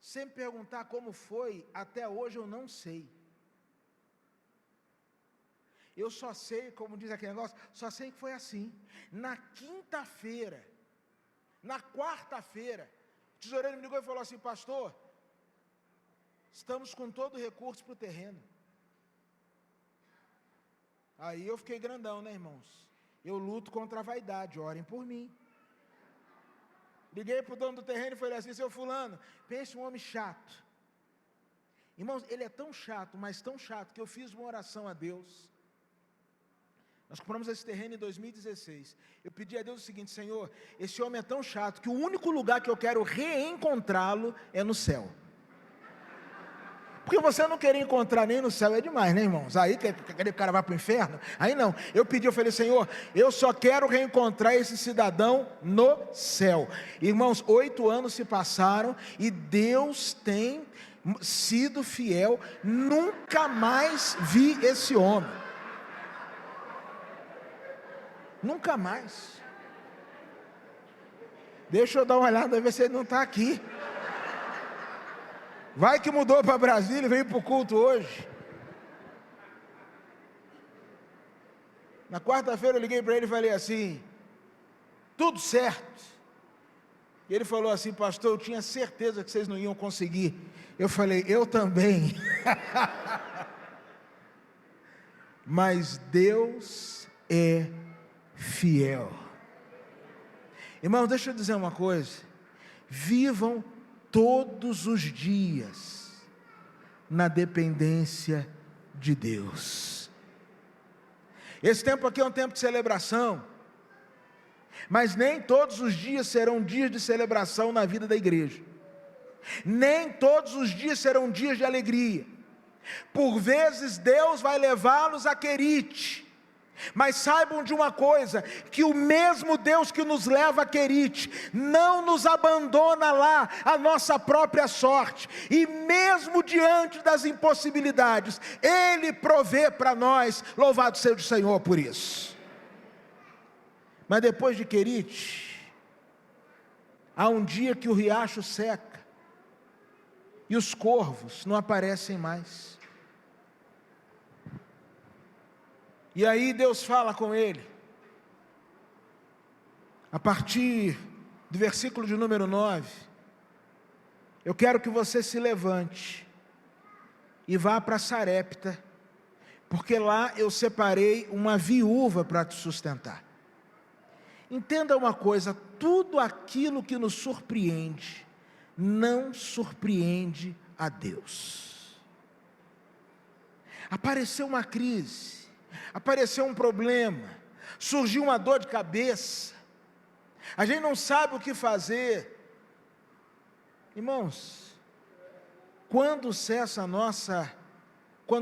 Sem perguntar como foi, até hoje eu não sei. Eu só sei, como diz aquele negócio, só sei que foi assim. Na quinta-feira, na quarta-feira, o tesoureiro me ligou e falou assim, pastor, estamos com todo o recurso para o terreno. Aí eu fiquei grandão, né, irmãos? Eu luto contra a vaidade, orem por mim. Liguei para o dono do terreno e falei assim, seu fulano, pense um homem chato. Irmãos, ele é tão chato, mas tão chato, que eu fiz uma oração a Deus. Nós compramos esse terreno em 2016. Eu pedi a Deus o seguinte, Senhor, esse homem é tão chato que o único lugar que eu quero reencontrá-lo é no céu. Porque você não querer encontrar nem no céu é demais, né, irmãos? Aí que o cara vai para o inferno? Aí não. Eu falei, Senhor, eu só quero reencontrar esse cidadão no céu. Irmãos, 8 anos se passaram e Deus tem sido fiel. Nunca mais vi esse homem. Nunca mais. Deixa eu dar uma olhada, ver se ele não está aqui. Vai que mudou para Brasília e veio para o culto hoje. Na quarta-feira eu liguei para ele e falei assim: tudo certo. E ele falou assim: pastor, eu tinha certeza que vocês não iam conseguir. Eu falei: eu também. Mas Deus é fiel. Irmão, deixa eu dizer uma coisa: vivam todos os dias na dependência de Deus. Esse tempo aqui é um tempo de celebração, mas nem todos os dias serão dias de celebração na vida da igreja, nem todos os dias serão dias de alegria. Por vezes Deus vai levá-los a Querite, mas saibam de uma coisa, que o mesmo Deus que nos leva a Querite, não nos abandona lá a nossa própria sorte, e mesmo diante das impossibilidades, Ele provê para nós. Louvado seja o Senhor por isso. Mas depois de Querite, há um dia que o riacho seca, e os corvos não aparecem mais. E aí Deus fala com ele, a partir do versículo de número 9, eu quero que você se levante e vá para Sarepta, porque lá eu separei uma viúva para te sustentar. Entenda uma coisa: tudo aquilo que nos surpreende, não surpreende a Deus. Apareceu uma crise, apareceu um problema, surgiu uma dor de cabeça, a gente não sabe o que fazer. Irmãos, quando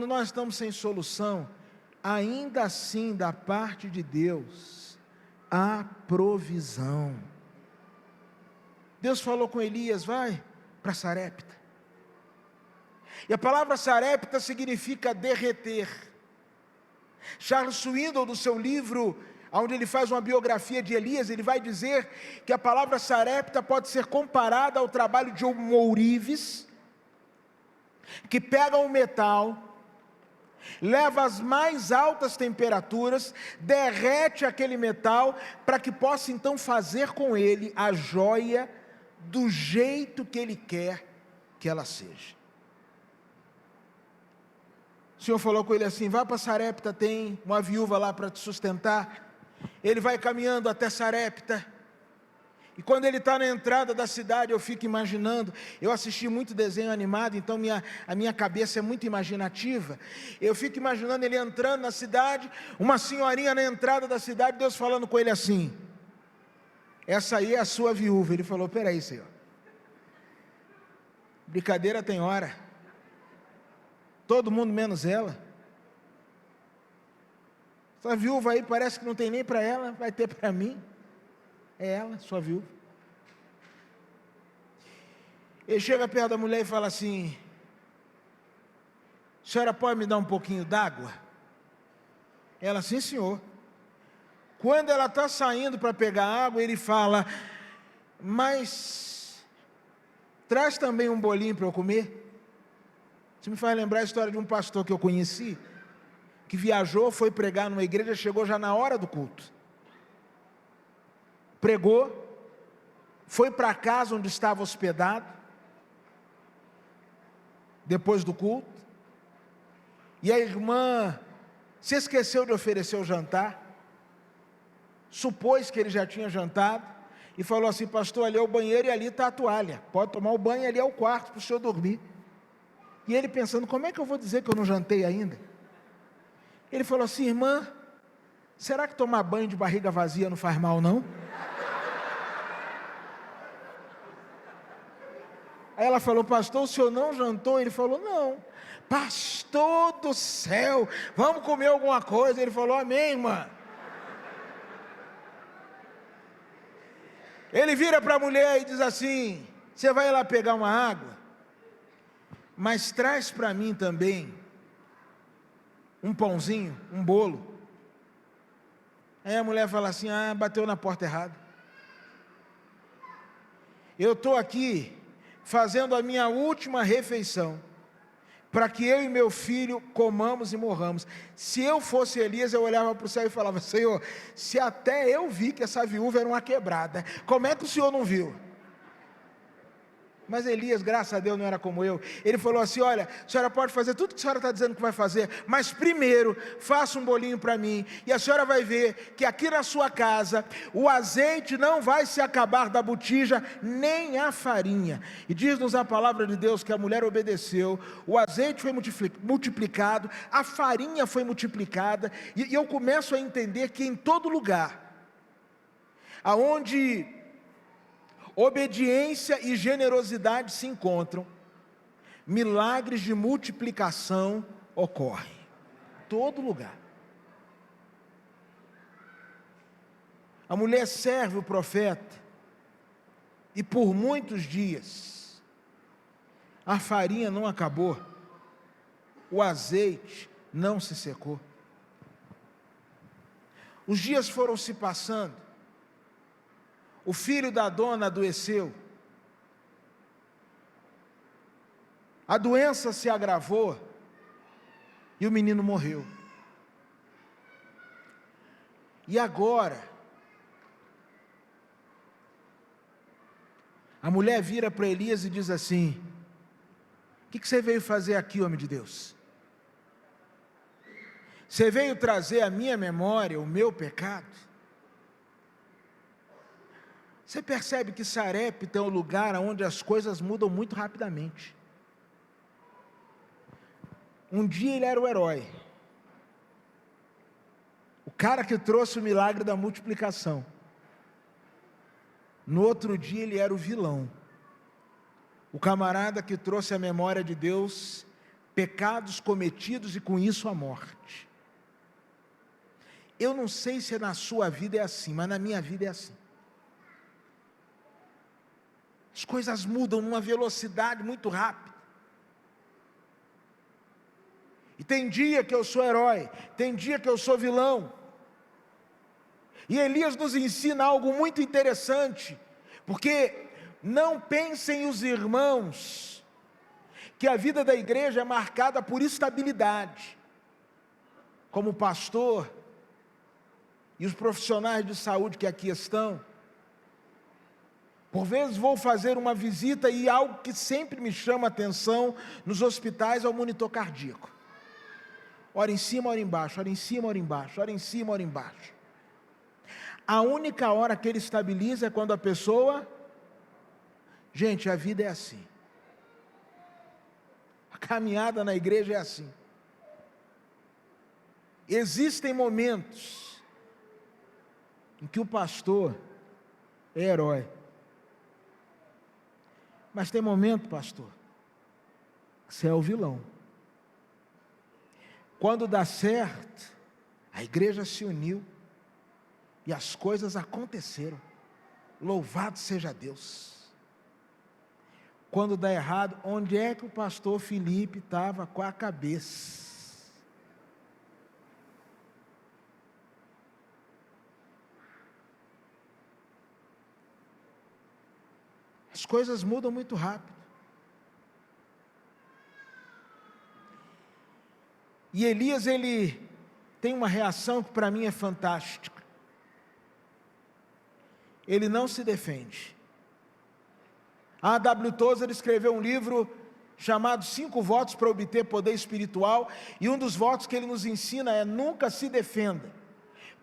nós estamos sem solução, ainda assim da parte de Deus, há provisão. Deus falou com Elias: vai para Sarepta. E a palavra Sarepta significa derreter. Charles Swindoll, no seu livro, onde ele faz uma biografia de Elias, ele vai dizer que a palavra Sarepta pode ser comparada ao trabalho de um ourives, que pega um metal, leva às mais altas temperaturas, derrete aquele metal, para que possa então fazer com ele a joia do jeito que ele quer que ela seja. O Senhor falou com ele assim: vá para Sarepta, tem uma viúva lá para te sustentar. Ele vai caminhando até Sarepta, e quando ele está na entrada da cidade, eu fico imaginando, eu assisti muito desenho animado, então a minha cabeça é muito imaginativa. Eu fico imaginando ele entrando na cidade, uma senhorinha na entrada da cidade, Deus falando com ele assim: essa aí é a sua viúva. Ele falou: peraí, Senhor, brincadeira tem hora, todo mundo menos ela. Essa viúva aí parece que não tem nem para ela, vai ter para mim. É ela, sua viúva. Ele chega perto da mulher e fala assim: a senhora pode me dar um pouquinho d'água? Ela: sim, senhor. Quando ela está saindo para pegar água, ele fala: mas traz também um bolinho para eu comer. Isso me faz lembrar a história de um pastor que eu conheci, que viajou, foi pregar numa igreja, chegou já na hora do culto, pregou, foi para a casa onde estava hospedado, depois do culto, e a irmã se esqueceu de oferecer o jantar, supôs que ele já tinha jantado, e falou assim: pastor, ali é o banheiro e ali está a toalha, pode tomar o banho, ali é o quarto para o senhor dormir. E ele pensando: como é que eu vou dizer que eu não jantei ainda? Ele falou assim: irmã, será que tomar banho de barriga vazia não faz mal, não? Aí ela falou: pastor, o senhor não jantou? Ele falou: não. Pastor do céu, vamos comer alguma coisa? Ele falou: amém, irmã. Ele vira para a mulher e diz assim: você vai lá pegar uma água, mas traz para mim também um pãozinho, um bolo. Aí a mulher fala assim: bateu na porta errada. Eu estou aqui fazendo a minha última refeição, para que eu e meu filho comamos e morramos. Se eu fosse Elias, eu olhava para o céu e falava: Senhor, se até eu vi que essa viúva era uma quebrada, como é que o Senhor não viu? Mas Elias, graças a Deus, não era como eu. Ele falou assim: olha, a senhora pode fazer tudo que a senhora está dizendo que vai fazer, mas primeiro, faça um bolinho para mim, e a senhora vai ver que aqui na sua casa, o azeite não vai se acabar da botija, nem a farinha. E diz-nos a palavra de Deus que a mulher obedeceu, o azeite foi multiplicado, a farinha foi multiplicada, e eu começo a entender que em todo lugar, aonde obediência e generosidade se encontram, milagres de multiplicação ocorrem. Todo lugar. A mulher serve o profeta, e por muitos dias, a farinha não acabou, o azeite não se secou. Os dias foram se passando, o filho da dona adoeceu, a doença se agravou e o menino morreu. E agora, a mulher vira para Elias e diz assim: o que você veio fazer aqui, homem de Deus? Você veio trazer à minha memória o meu pecado? Você percebe que Sarepta é um lugar onde as coisas mudam muito rapidamente. Um dia ele era o herói, o cara que trouxe o milagre da multiplicação. No outro dia ele era o vilão, o camarada que trouxe à memória de Deus pecados cometidos e com isso a morte. Eu não sei se na sua vida é assim, mas na minha vida é assim. As coisas mudam numa velocidade muito rápida. E tem dia que eu sou herói, tem dia que eu sou vilão. E Elias nos ensina algo muito interessante, porque não pensem os irmãos que a vida da igreja é marcada por estabilidade. Como pastor e os profissionais de saúde que aqui estão, por vezes vou fazer uma visita e algo que sempre me chama a atenção nos hospitais é o monitor cardíaco. Ora em cima, ora embaixo, ora em cima, ora embaixo, ora em cima, ora embaixo. A única hora que ele estabiliza é quando a pessoa... Gente, a vida é assim. A caminhada na igreja é assim. Existem momentos em que o pastor é herói. Mas tem momento, pastor, que você é o vilão. Quando dá certo, a igreja se uniu e as coisas aconteceram. Louvado seja Deus. Quando dá errado, onde é que o pastor Felipe estava com a cabeça? As coisas mudam muito rápido. E Elias, ele tem uma reação que para mim é fantástica. Ele não se defende. A A.W. Tozer escreveu um livro chamado 5 votos para obter poder espiritual, e um dos votos que ele nos ensina é: nunca se defenda.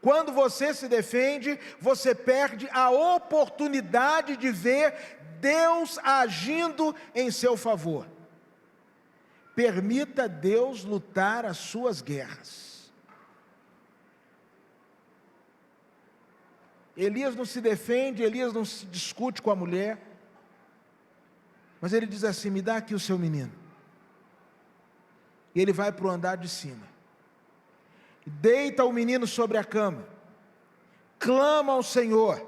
Quando você se defende, você perde a oportunidade de ver Deus agindo em seu favor. Permita Deus lutar as suas guerras. Elias não se defende, Elias não se discute com a mulher, mas ele diz assim: me dá aqui o seu menino. E ele vai para o andar de cima, deita o menino sobre a cama, clama ao Senhor,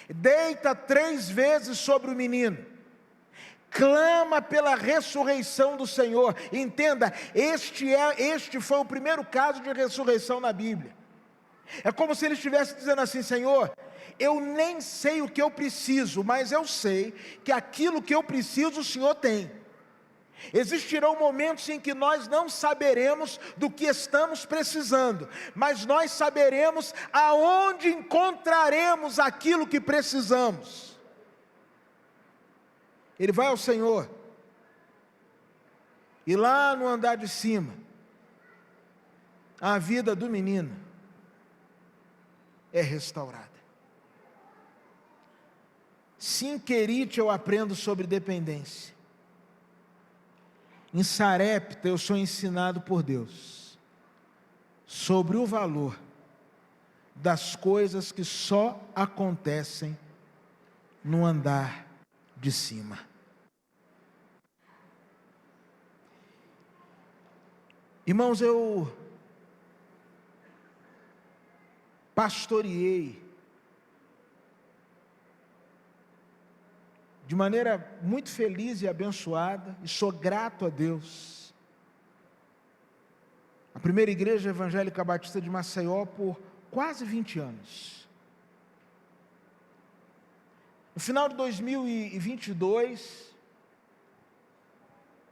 deita 3 vezes sobre o menino, clama pela ressurreição do Senhor. Entenda, este foi o primeiro caso de ressurreição na Bíblia. É como se ele estivesse dizendo assim: Senhor, eu nem sei o que eu preciso, mas eu sei que aquilo que eu preciso o Senhor tem. Existirão momentos em que nós não saberemos do que estamos precisando, mas nós saberemos aonde encontraremos aquilo que precisamos. Ele vai ao Senhor, e lá no andar de cima, a vida do menino é restaurada. Sim, Querite, eu aprendo sobre dependência. Em Sarepta eu sou ensinado por Deus sobre o valor das coisas que só acontecem no andar de cima. Irmãos, eu pastoreei de maneira muito feliz e abençoada, e sou grato a Deus, a primeira igreja evangélica batista de Maceió por quase 20 anos. No final de 2022,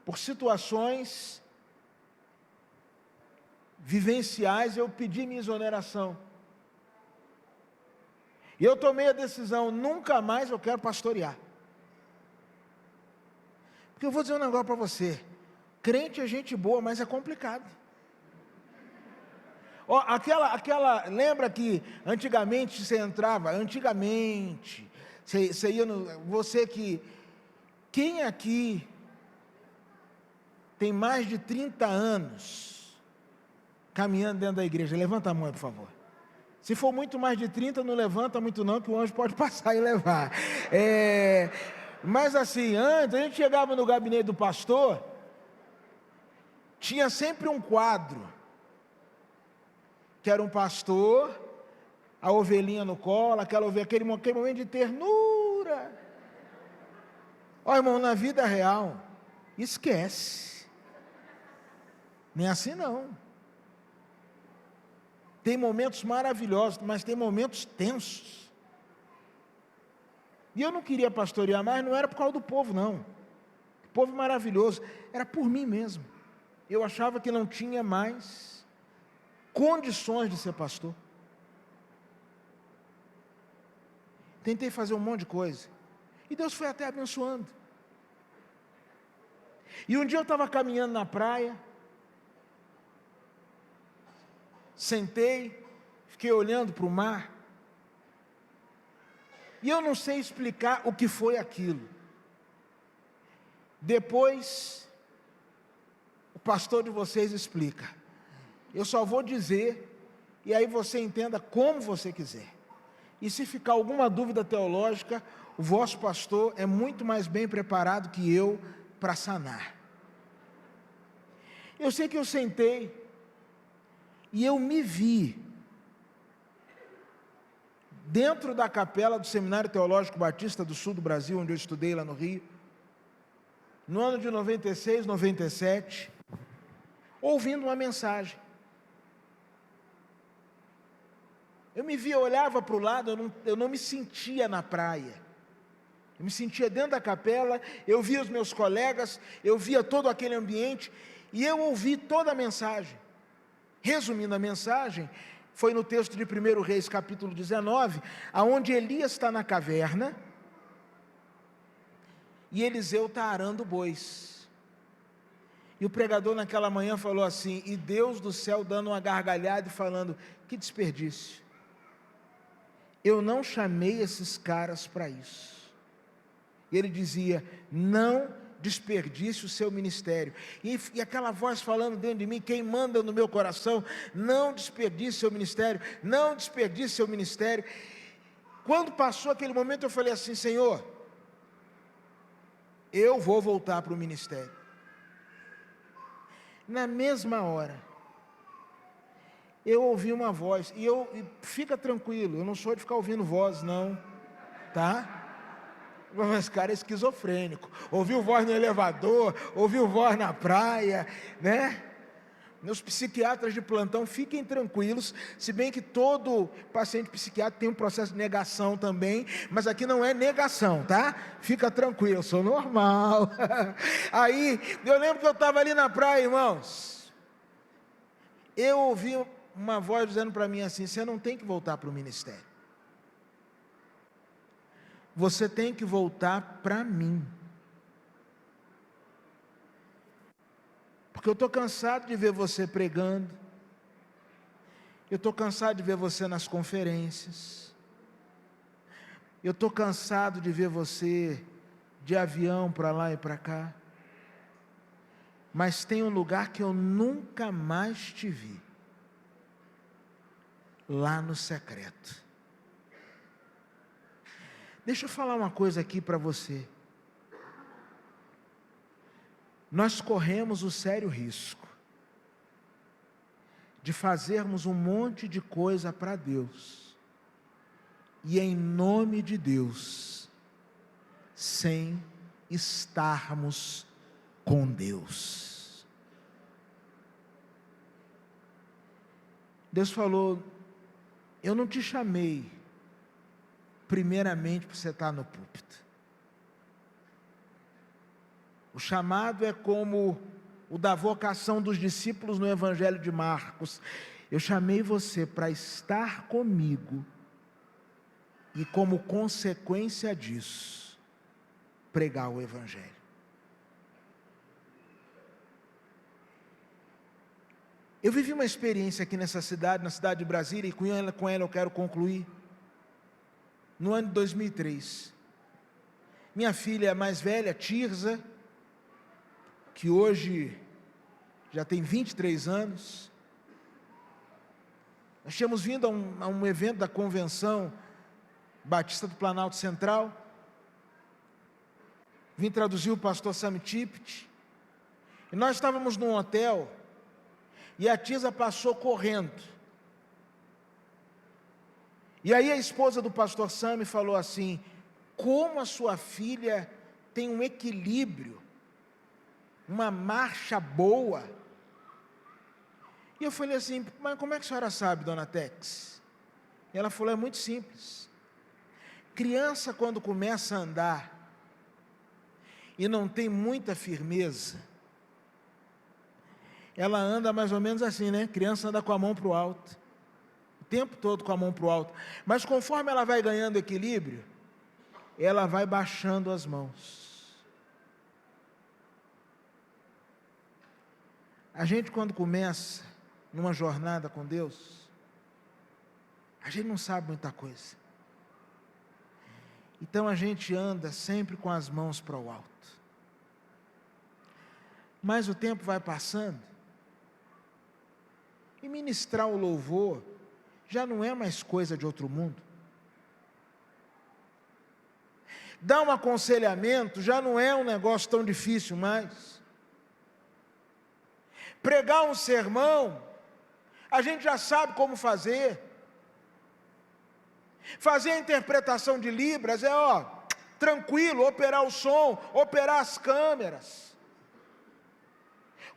por situações vivenciais, eu pedi minha exoneração. E eu tomei a decisão, nunca mais eu quero pastorear. Porque eu vou dizer um negócio para você, crente é gente boa, mas é complicado. Ó, lembra que antigamente você entrava, você ia quem aqui tem mais de 30 anos caminhando dentro da igreja? Levanta a mão, por favor. Se for muito mais de 30, não levanta muito não, que o anjo pode passar e levar. Mas assim, antes, a gente chegava no gabinete do pastor, tinha sempre um quadro, que era um pastor, a ovelhinha no colo, aquele momento de ternura. Ó, irmão, na vida real, esquece. Nem assim não. Tem momentos maravilhosos, mas tem momentos tensos. E eu não queria pastorear mais, não era por causa do povo, não. O povo maravilhoso, era por mim mesmo. Eu achava que não tinha mais condições de ser pastor. Tentei fazer um monte de coisa. E Deus foi até abençoando. E um dia eu estava caminhando na praia, sentei, fiquei olhando para o mar, e eu não sei explicar o que foi aquilo. Depois, o pastor de vocês explica. Eu só vou dizer, e aí você entenda como você quiser. E se ficar alguma dúvida teológica, o vosso pastor é muito mais bem preparado que eu para sanar. Eu sei que eu sentei, e eu me vi dentro da capela do Seminário Teológico Batista do Sul do Brasil, onde eu estudei lá no Rio, no ano de 96, 97, ouvindo uma mensagem. Eu me via, olhava para o lado, eu não me sentia na praia, eu me sentia dentro da capela, eu via os meus colegas, eu via todo aquele ambiente, e eu ouvi toda a mensagem. Resumindo a mensagem, foi no texto de 1 Reis, capítulo 19, aonde Elias está na caverna, e Eliseu está arando bois. E o pregador naquela manhã falou assim, e Deus do céu dando uma gargalhada e falando, que desperdício. Eu não chamei esses caras para isso. E ele dizia, não desperdice o seu ministério. E aquela voz falando dentro de mim, quem manda no meu coração, não desperdice seu ministério, não desperdice seu ministério. Quando passou aquele momento, eu falei assim, Senhor, eu vou voltar para o ministério. Na mesma hora, eu ouvi uma voz, e fica tranquilo, eu não sou de ficar ouvindo voz não, tá? Mas cara é esquizofrênico, ouviu voz no elevador, ouviu voz na praia, né? Meus psiquiatras de plantão, fiquem tranquilos, se bem que todo paciente psiquiátrico tem um processo de negação também, mas aqui não é negação, tá? Fica tranquilo, eu sou normal. Aí, eu lembro que eu estava ali na praia, irmãos, eu ouvi uma voz dizendo para mim assim: você não tem que voltar para o ministério, você tem que voltar para mim. Porque eu estou cansado de ver você pregando, eu estou cansado de ver você nas conferências, eu estou cansado de ver você de avião para lá e para cá, mas tem um lugar que eu nunca mais te vi, lá no secreto. Deixa eu falar uma coisa aqui para você. Nós corremos o sério risco de fazermos um monte de coisa para Deus, e em nome de Deus, sem estarmos com Deus. Deus falou: eu não te chamei primeiramente para você estar no púlpito. O chamado é como o da vocação dos discípulos no Evangelho de Marcos. Eu chamei você para estar comigo e, como consequência disso, pregar o Evangelho. Eu vivi uma experiência aqui nessa cidade, na cidade de Brasília, e com ela eu quero concluir. No ano de 2003, minha filha mais velha, Tirza, que hoje já tem 23 anos, nós tínhamos vindo a um evento da Convenção Batista do Planalto Central, vim traduzir o pastor Sam Tippett, e nós estávamos num hotel, e a Tirza passou correndo, e aí a esposa do pastor Sam falou assim: como a sua filha tem um equilíbrio, uma marcha boa. E eu falei assim: mas como é que a senhora sabe, dona Tex? E ela falou: é muito simples. Criança, quando começa a andar e não tem muita firmeza, ela anda mais ou menos assim, né? Criança anda com a mão para o alto, o tempo todo com a mão para o alto, mas conforme ela vai ganhando equilíbrio, ela vai baixando as mãos. A gente, quando começa numa jornada com Deus, a gente não sabe muita coisa, então a gente anda sempre com as mãos para o alto, mas o tempo vai passando, e ministrar o louvor já não é mais coisa de outro mundo, dar um aconselhamento já não é um negócio tão difícil mais, pregar um sermão, a gente já sabe como fazer. Fazer a interpretação de Libras é, tranquilo, operar o som, operar as câmeras,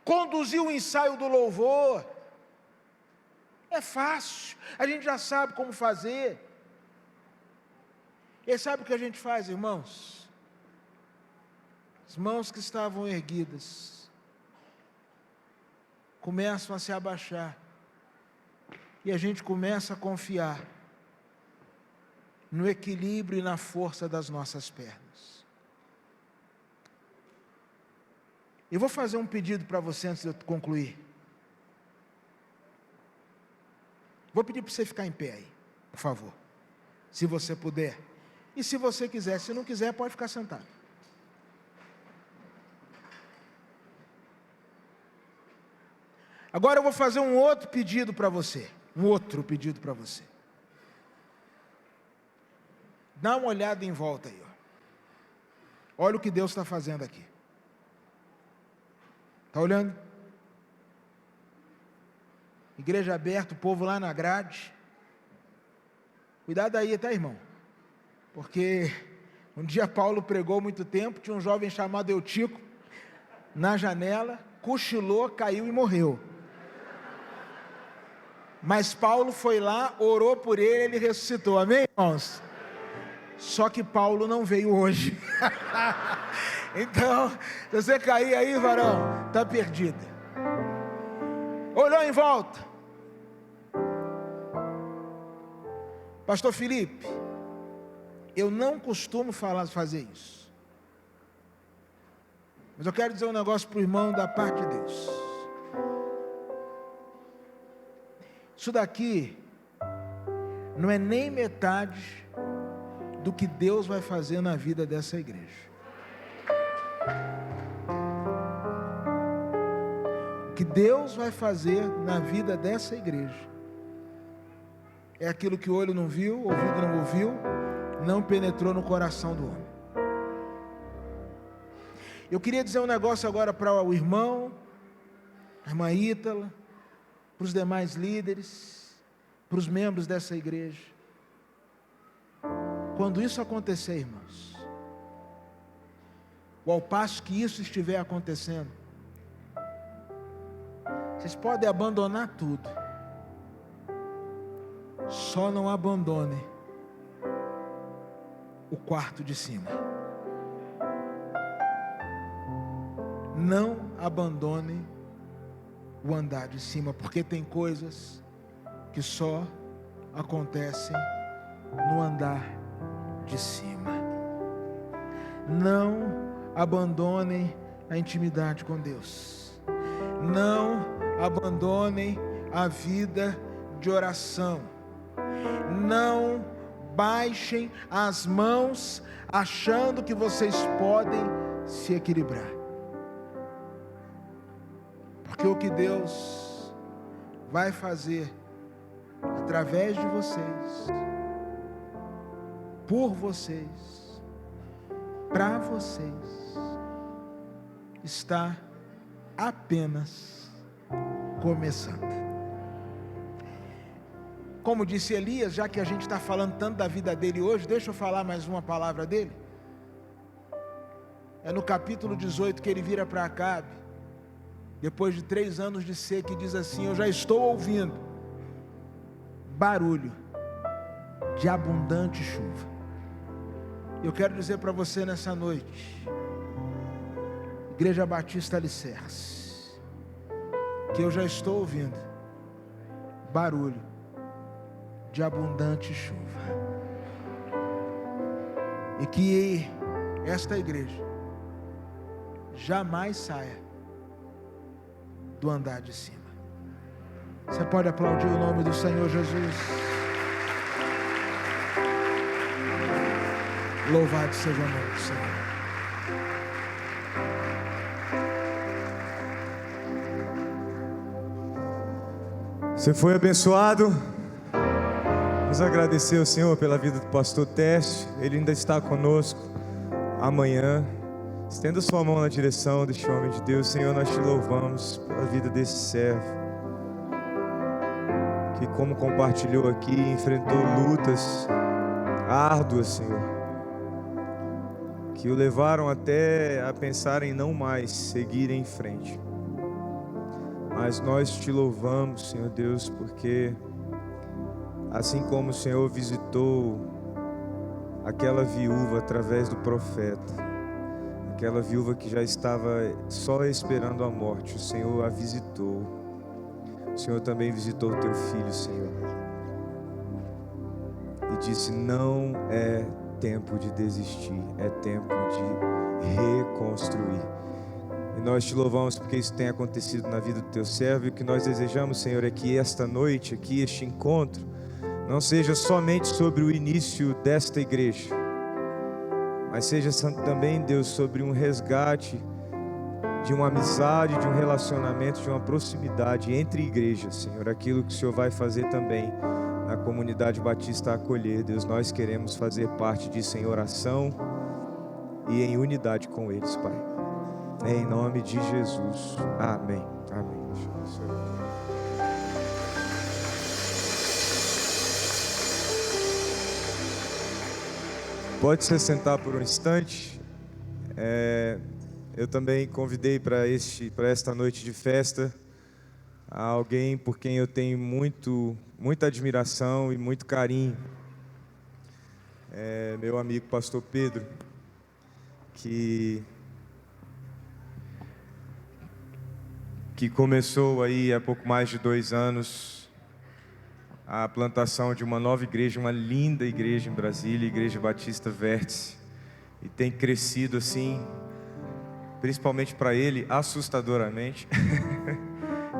conduzir o ensaio do louvor, é fácil, a gente já sabe como fazer. E sabe o que a gente faz, irmãos? As mãos que estavam erguidas começam a se abaixar, e a gente começa a confiar no equilíbrio e na força das nossas pernas. Eu vou fazer um pedido para você antes de eu concluir. Vou pedir para você ficar em pé aí, por favor, se você puder, e se você quiser, se não quiser, pode ficar sentado. Agora eu vou fazer um outro pedido para você, Dá uma olhada em volta aí, olha o que Deus está fazendo aqui. Está olhando? Igreja aberta, o povo lá na grade. Cuidado aí, tá, irmão? Porque um dia Paulo pregou muito tempo, tinha um jovem chamado Eutico na janela, cochilou, caiu e morreu. Mas Paulo foi lá, orou por ele, ele ressuscitou, amém, irmãos? Só que Paulo não veio hoje. Então, se você cair aí, varão, está perdido. Olhou em volta. Pastor Felipe, eu não costumo fazer isso. Mas eu quero dizer um negócio para o irmão da parte de Deus. Isso daqui não é nem metade do que Deus vai fazer na vida dessa igreja. O que Deus vai fazer na vida dessa igreja é aquilo que o olho não viu, o ouvido não ouviu, não penetrou no coração do homem. Eu queria dizer um negócio agora para o irmão, a irmã Ítala, para os demais líderes, para os membros dessa igreja. Quando isso acontecer, irmãos, ou ao passo que isso estiver acontecendo, vocês podem abandonar tudo, só não abandone o quarto de cima. Não abandone o andar de cima, porque tem coisas que só acontecem no andar de cima. Não abandonem a intimidade com Deus. Não abandonem a vida de oração. Não baixem as mãos achando que vocês podem se equilibrar. Porque o que Deus vai fazer através de vocês, por vocês, para vocês, está apenas começando. Como disse Elias, já que a gente está falando tanto da vida dele hoje, deixa eu falar mais uma palavra dele. É no capítulo 18 que ele vira para Acabe, depois de 3 anos de seca, e diz assim: eu já estou ouvindo barulho de abundante chuva. Eu quero dizer para você nessa noite, Igreja Batista Alicerce, que eu já estou ouvindo barulho de abundante chuva, e que esta igreja jamais saia do andar de cima. Você pode aplaudir o nome do Senhor Jesus? Louvado seja o nome do Senhor. Você foi abençoado. Vamos agradecer ao Senhor pela vida do pastor Tércio. Ele ainda está conosco amanhã. Estenda sua mão na direção deste homem de Deus. Senhor, nós te louvamos pela vida desse servo, que, como compartilhou aqui, enfrentou lutas árduas, Senhor, que o levaram até a pensar em não mais seguir em frente. Mas nós te louvamos, Senhor Deus, porque assim como o Senhor visitou aquela viúva através do profeta, aquela viúva que já estava só esperando a morte, o Senhor a visitou. O Senhor também visitou o teu filho, Senhor, e disse: não é tempo de desistir, é tempo de reconstruir. E nós te louvamos porque isso tem acontecido na vida do teu servo. E o que nós desejamos, Senhor, é que esta noite aqui, este encontro, não seja somente sobre o início desta igreja, mas seja também, Deus, sobre um resgate de uma amizade, de um relacionamento, de uma proximidade entre igrejas, Senhor. Aquilo que o Senhor vai fazer também na comunidade Batista Acolher, Deus, nós queremos fazer parte disso em oração e em unidade com eles, Pai. Em nome de Jesus. Amém. Amém. Pode se sentar por um instante. Eu também convidei para esta noite de festa a alguém por quem eu tenho muita admiração e muito carinho. Meu amigo pastor Pedro, que começou aí há pouco mais de 2 anos a plantação de uma nova igreja, uma linda igreja em Brasília, Igreja Batista Vértice, e tem crescido assim, principalmente para ele, assustadoramente.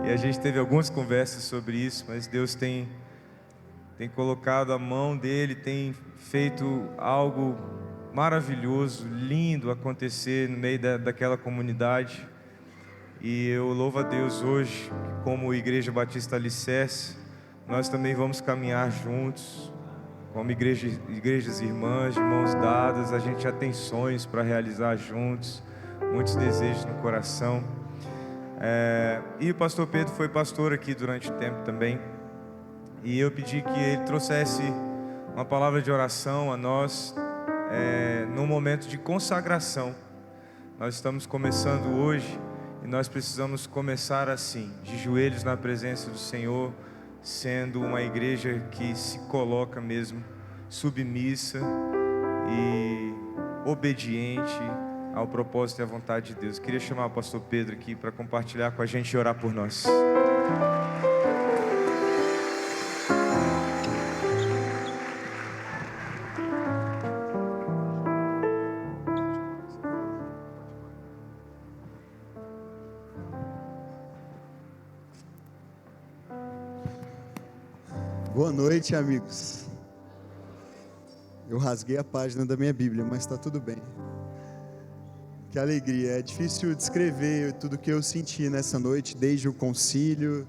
E a gente teve algumas conversas sobre isso, mas Deus tem colocado a mão dele, tem feito algo maravilhoso, lindo acontecer no meio daquela comunidade. E eu louvo a Deus hoje, como Igreja Batista Alicerce, nós também vamos caminhar juntos, como igrejas irmãs, de mãos dadas. A gente já tem sonhos para realizar juntos, muitos desejos no coração. E o pastor Pedro foi pastor aqui durante o tempo também, e eu pedi que ele trouxesse uma palavra de oração a nós, num momento de consagração. Nós estamos começando hoje, e nós precisamos começar assim, de joelhos na presença do Senhor, sendo uma igreja que se coloca mesmo submissa e obediente ao propósito e à vontade de Deus. Eu queria chamar o pastor Pedro aqui para compartilhar com a gente e orar por nós. Boa noite, amigos. Eu rasguei a página da minha Bíblia, mas está tudo bem. Que alegria, é difícil descrever tudo que eu senti nessa noite, desde o concílio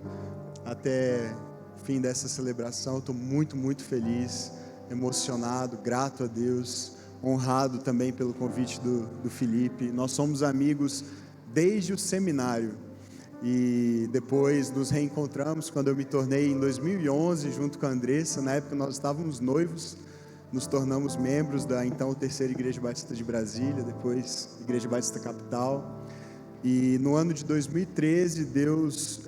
até o fim dessa celebração. Estou muito, muito feliz, emocionado, grato a Deus, honrado também pelo convite do Felipe. Nós somos amigos desde o seminário e depois nos reencontramos quando eu me tornei em 2011 junto com a Andressa. Na época nós estávamos noivos. Nos tornamos membros da então terceira Igreja Batista de Brasília, depois Igreja Batista Capital. E no ano de 2013, Deus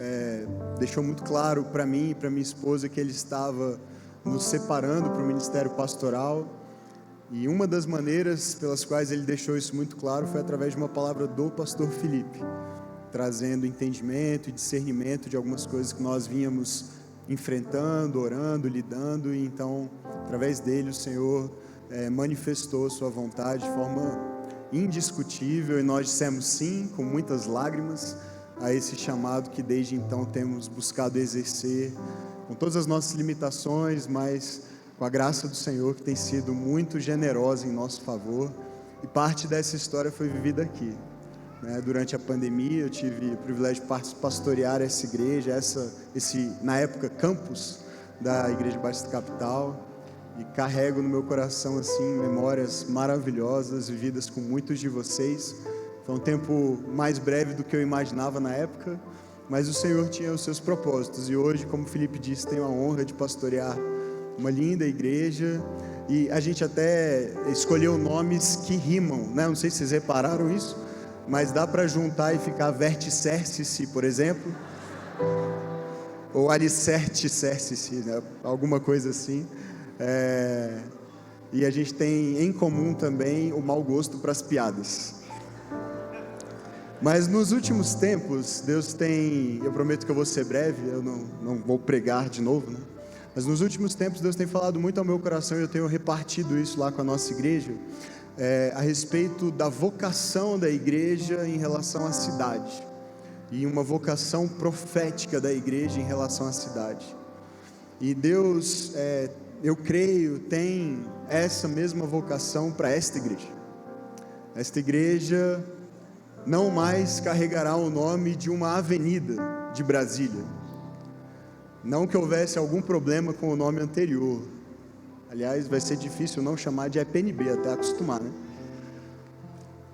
deixou muito claro para mim e para minha esposa que Ele estava nos separando para o ministério pastoral. E uma das maneiras pelas quais Ele deixou isso muito claro foi através de uma palavra do pastor Felipe, trazendo entendimento e discernimento de algumas coisas que nós vínhamos enfrentando, orando, lidando. E então, através dele, o Senhor manifestou sua vontade de forma indiscutível, e nós dissemos sim, com muitas lágrimas, a esse chamado que desde então temos buscado exercer, com todas as nossas limitações, mas com a graça do Senhor, que tem sido muito generosa em nosso favor. E parte dessa história foi vivida aqui. Durante a pandemia, eu tive o privilégio de pastorear essa igreja, na época, campus da Igreja Batista Capital, e carrego no meu coração, assim, memórias maravilhosas, vividas com muitos de vocês. Foi um tempo mais breve do que eu imaginava na época, mas o Senhor tinha os seus propósitos, e hoje, como o Felipe disse, tenho a honra de pastorear uma linda igreja, e a gente até escolheu nomes que rimam, né? Não sei se vocês repararam isso, mas dá para juntar e ficar Verticerce, por exemplo, ou Alicerticerce, né? Alguma coisa assim. E a gente tem em comum também o mau gosto para as piadas. Mas nos últimos tempos, Deus tem, eu prometo que eu vou ser breve, eu não vou pregar de novo, né? Mas nos últimos tempos Deus tem falado muito ao meu coração, e eu tenho repartido isso lá com a nossa igreja, a respeito da vocação da igreja em relação à cidade, e uma vocação profética da igreja em relação à cidade. E Deus, eu creio, tem essa mesma vocação para esta igreja. Esta igreja não mais carregará o nome de uma avenida de Brasília. Não que houvesse algum problema com o nome anterior. Aliás, vai ser difícil não chamar de EPNB, até acostumar, né?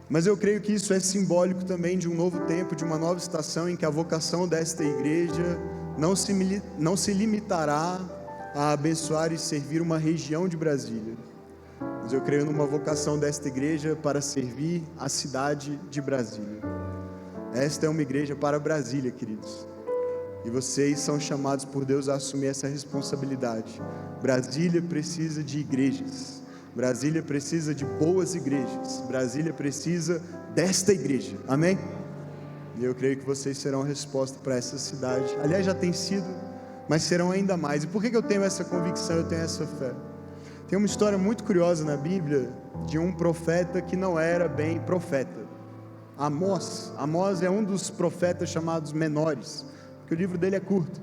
Mas eu creio que isso é simbólico também de um novo tempo, de uma nova estação, em que a vocação desta igreja não se limitará a abençoar e servir uma região de Brasília. Mas eu creio numa vocação desta igreja para servir a cidade de Brasília. Esta é uma igreja para Brasília, queridos. E vocês são chamados por Deus a assumir essa responsabilidade. Brasília precisa de igrejas. Brasília precisa de boas igrejas. Brasília precisa desta igreja. Amém? E eu creio que vocês serão a resposta para essa cidade. Aliás, já tem sido, mas serão ainda mais. E por que eu tenho essa convicção, eu tenho essa fé? Tem uma história muito curiosa na Bíblia de um profeta que não era bem profeta. Amós. Amós é um dos profetas chamados menores, porque o livro dele é curto.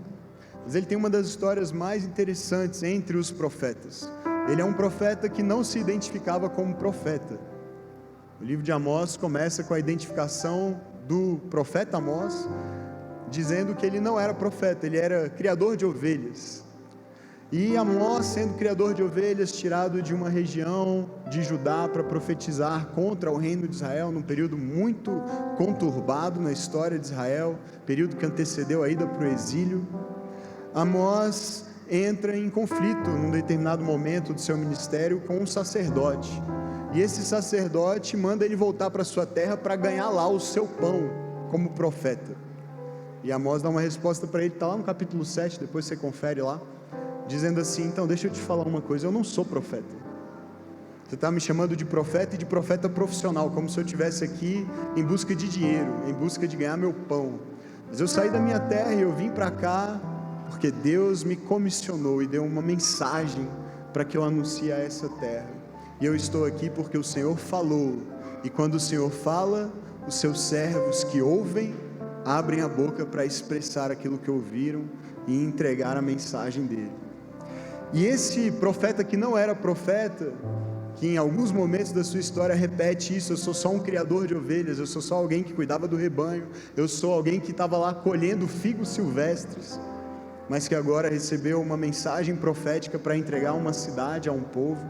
Mas ele tem uma das histórias mais interessantes entre os profetas. Ele é um profeta que não se identificava como profeta. O livro de Amós começa com a identificação do profeta Amós, dizendo que ele não era profeta, ele era criador de ovelhas. E Amós, sendo criador de ovelhas, tirado de uma região de Judá para profetizar contra o reino de Israel, num período muito conturbado na história de Israel, período que antecedeu a ida para o exílio, Amós entra em conflito num determinado momento do seu ministério com um sacerdote. E esse sacerdote manda ele voltar para sua terra para ganhar lá o seu pão como profeta. E Amós dá uma resposta para ele, está lá no capítulo 7, depois você confere lá, dizendo assim: então deixa eu te falar uma coisa, eu não sou profeta. Você está me chamando de profeta e de profeta profissional, como se eu estivesse aqui em busca de dinheiro, em busca de ganhar meu pão. Mas eu saí da minha terra e eu vim para cá porque Deus me comissionou e deu uma mensagem para que eu anuncie a essa terra. E eu estou aqui porque o Senhor falou, e quando o Senhor fala, os seus servos que ouvem, abrem a boca para expressar aquilo que ouviram e entregar a mensagem dele. E esse profeta que não era profeta, que em alguns momentos da sua história repete isso: eu sou só um criador de ovelhas, eu sou só alguém que cuidava do rebanho, eu sou alguém que estava lá colhendo figos silvestres, mas que agora recebeu uma mensagem profética para entregar uma cidade a um povo.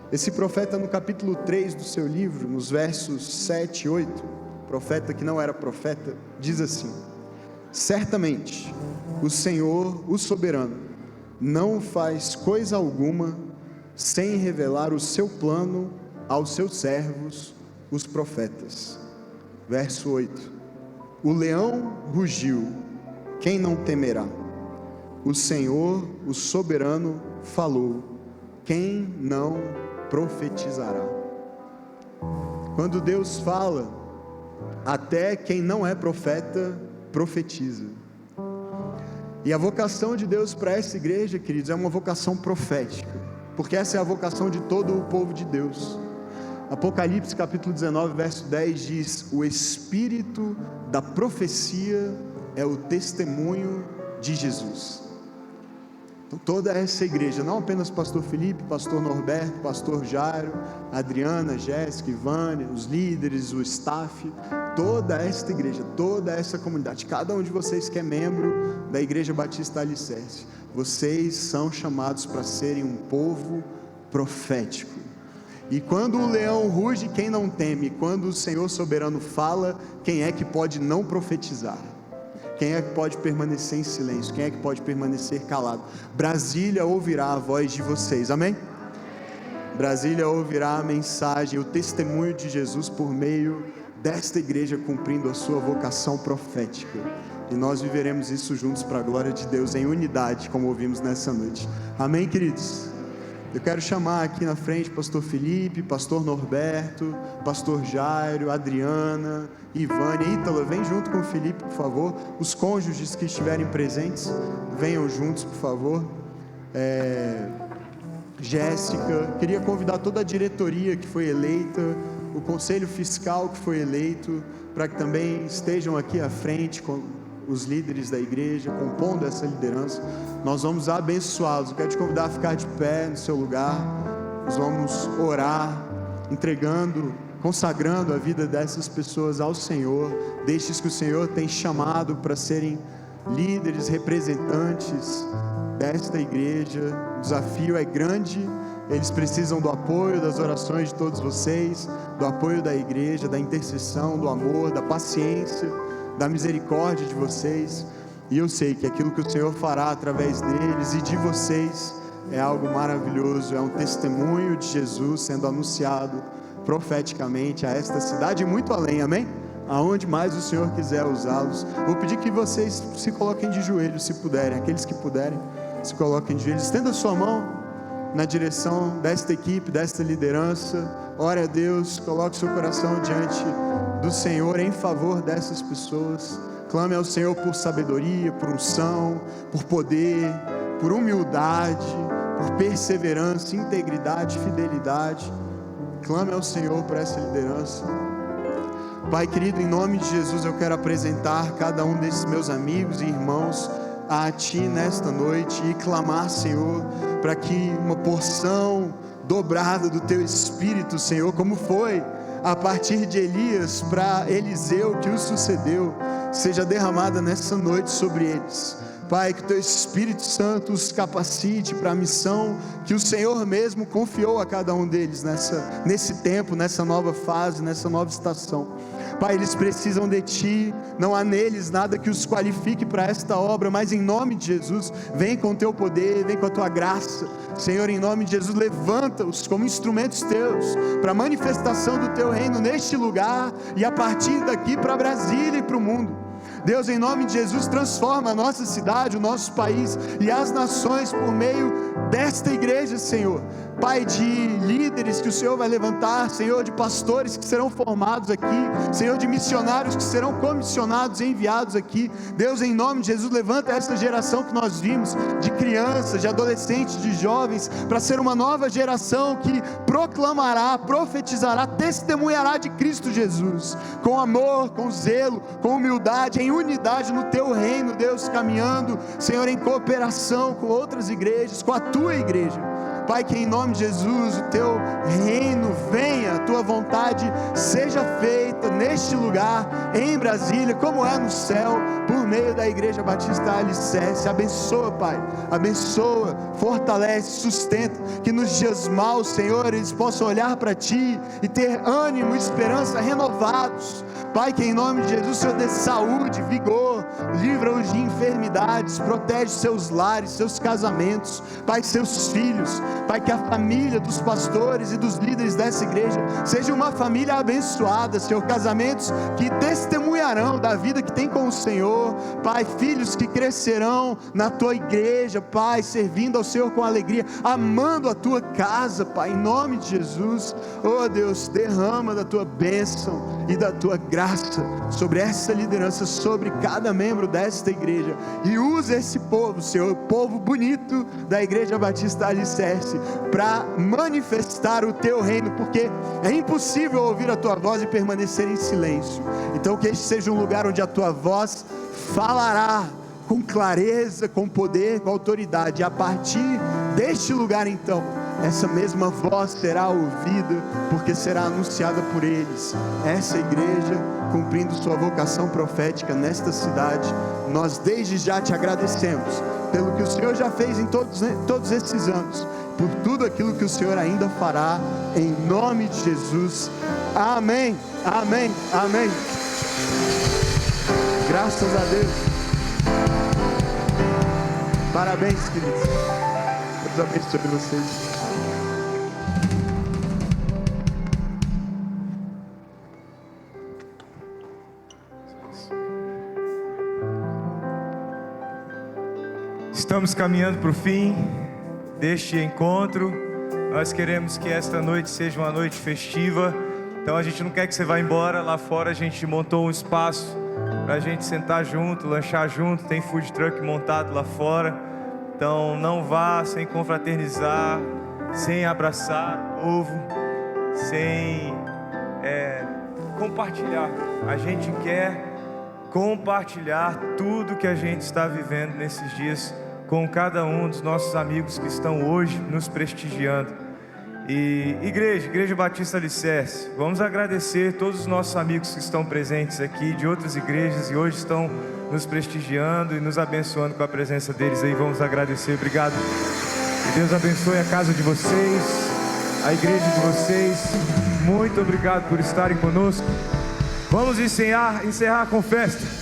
Esse profeta, no capítulo 3 do seu livro, nos versos 7 e 8, profeta que não era profeta, diz assim: certamente o Senhor, o soberano, não faz coisa alguma sem revelar o seu plano aos seus servos, os profetas. Verso 8: o leão rugiu, quem não temerá? O Senhor, o soberano, falou, quem não profetizará? Quando Deus fala, até quem não é profeta profetiza. E a vocação de Deus para essa igreja, queridos, é uma vocação profética, porque essa é a vocação de todo o povo de Deus. Apocalipse capítulo 19, verso 10 diz: o espírito da profecia é o testemunho de Jesus. Então toda essa igreja, não apenas pastor Felipe, pastor Norberto, pastor Jairo, Adriana, Jéssica, Ivânia, os líderes, o staff, toda esta igreja, toda essa comunidade, cada um de vocês que é membro da Igreja Batista Alicerce, vocês são chamados para serem um povo profético. E quando o leão ruge, quem não teme? Quando o Senhor soberano fala, quem é que pode não profetizar? Quem é que pode permanecer em silêncio? Quem é que pode permanecer calado? Brasília ouvirá a voz de vocês, amém? Brasília ouvirá a mensagem, o testemunho de Jesus por meio desta igreja cumprindo a sua vocação profética. E nós viveremos isso juntos para a glória de Deus, em unidade, como ouvimos nessa noite. Amém, queridos? Eu quero chamar aqui na frente pastor Felipe, pastor Norberto, pastor Jairo, Adriana, Ivânia, Ítala, vem junto com o Felipe, por favor. Os cônjuges que estiverem presentes, venham juntos, por favor. Jéssica, queria convidar toda a diretoria que foi eleita, o conselho fiscal que foi eleito, para que também estejam aqui à frente com os líderes da igreja, compondo essa liderança. Nós vamos abençoá-los. Eu quero te convidar a ficar de pé no seu lugar. Nós vamos orar, entregando, consagrando a vida dessas pessoas ao Senhor, destes que o Senhor tem chamado para serem líderes, representantes desta igreja. O desafio é grande, eles precisam do apoio, das orações de todos vocês, do apoio da igreja, da intercessão, do amor, da paciência, da misericórdia de vocês. E eu sei que aquilo que o Senhor fará através deles e de vocês é algo maravilhoso, é um testemunho de Jesus sendo anunciado profeticamente a esta cidade e muito além, amém? aonde mais o Senhor quiser usá-los. Vou pedir que vocês se coloquem de joelhos, se puderem. Aqueles que puderem, se coloquem de joelhos. Estenda a sua mão na direção desta equipe, desta liderança. Ore a Deus, coloque seu coração diante do Senhor em favor dessas pessoas. Clame ao Senhor por sabedoria, por unção, por poder, por humildade, por perseverança, integridade, fidelidade. Clame ao Senhor por essa liderança. Pai querido, em nome de Jesus, eu quero apresentar cada um desses meus amigos e irmãos a Ti nesta noite e clamar, Senhor, para que uma porção dobrada do Teu Espírito, Senhor, como foi a partir de Elias para Eliseu que o sucedeu, seja derramada nessa noite sobre eles. Pai, que o Teu Espírito Santo os capacite para a missão que o Senhor mesmo confiou a cada um deles nesse tempo, nessa nova fase, nessa nova estação. Pai, eles precisam de Ti, não há neles nada que os qualifique para esta obra, mas em nome de Jesus, vem com o Teu poder, vem com a Tua graça. Senhor, em nome de Jesus, levanta-os como instrumentos Teus, para a manifestação do Teu reino neste lugar, e a partir daqui para Brasília e para o mundo. Deus, em nome de Jesus, transforma a nossa cidade, o nosso país e as nações por meio desta igreja, Senhor. Pai, de líderes que o Senhor vai levantar, Senhor, de pastores que serão formados aqui, Senhor, de missionários que serão comissionados e enviados aqui. Deus, em nome de Jesus, levanta essa geração que nós vimos, de crianças, de adolescentes, de jovens, para ser uma nova geração que proclamará, profetizará, testemunhará de Cristo Jesus, com amor, com zelo, com humildade, em unidade no Teu reino, Deus, caminhando, Senhor, em cooperação com outras igrejas, com a Tua igreja. Pai, que em nome de Jesus o Teu reino venha, a Tua vontade seja feita neste lugar, em Brasília, como é no céu, por meio da Igreja Batista Alicerce. Abençoa, Pai, abençoa, fortalece, sustenta, que nos dias maus, Senhor, eles possam olhar para Ti e ter ânimo e esperança renovados. Pai, que em nome de Jesus o Senhor dê saúde, vigor, livra-os de enfermidades, protege seus lares, seus casamentos, Pai, seus filhos. Pai, que a família dos pastores e dos líderes dessa igreja seja uma família abençoada, Senhor, casamentos que testemunharão da vida que tem com o Senhor, Pai, filhos que crescerão na Tua igreja, Pai, servindo ao Senhor com alegria, amando a Tua casa, Pai, em nome de Jesus. Oh Deus, derrama da Tua bênção e da Tua graça sobre essa liderança, sobre cada membro desta igreja, e usa esse povo, Senhor, povo bonito da Igreja Batista Alicerce, para manifestar o Teu reino, porque é impossível ouvir a Tua voz e permanecer em silêncio. Então que este seja um lugar onde a Tua voz falará com clareza, com poder, com autoridade, e a partir deste lugar então, essa mesma voz será ouvida, porque será anunciada por eles. Essa igreja cumprindo sua vocação profética nesta cidade. Nós desde já Te agradecemos pelo que o Senhor já fez em todos esses anos, por tudo aquilo que o Senhor ainda fará, em nome de Jesus. Amém, amém, amém. Graças a Deus. Parabéns, queridos. Deus abençoe vocês. Estamos caminhando para o fim deste encontro. Nós queremos que esta noite seja uma noite festiva. Então a gente não quer que você vá embora. Lá fora a gente montou um espaço para a gente sentar junto, lanchar junto. Tem food truck montado lá fora. Então não vá sem confraternizar, sem abraçar o povo, sem compartilhar. A gente quer compartilhar tudo que a gente está vivendo nesses dias com cada um dos nossos amigos que estão hoje nos prestigiando. E Igreja Batista Alicerce, vamos agradecer todos os nossos amigos que estão presentes aqui de outras igrejas e hoje estão nos prestigiando e nos abençoando com a presença deles aí. Vamos agradecer, obrigado. Que Deus abençoe a casa de vocês, a igreja de vocês. Muito obrigado por estarem conosco. Vamos encerrar com festa.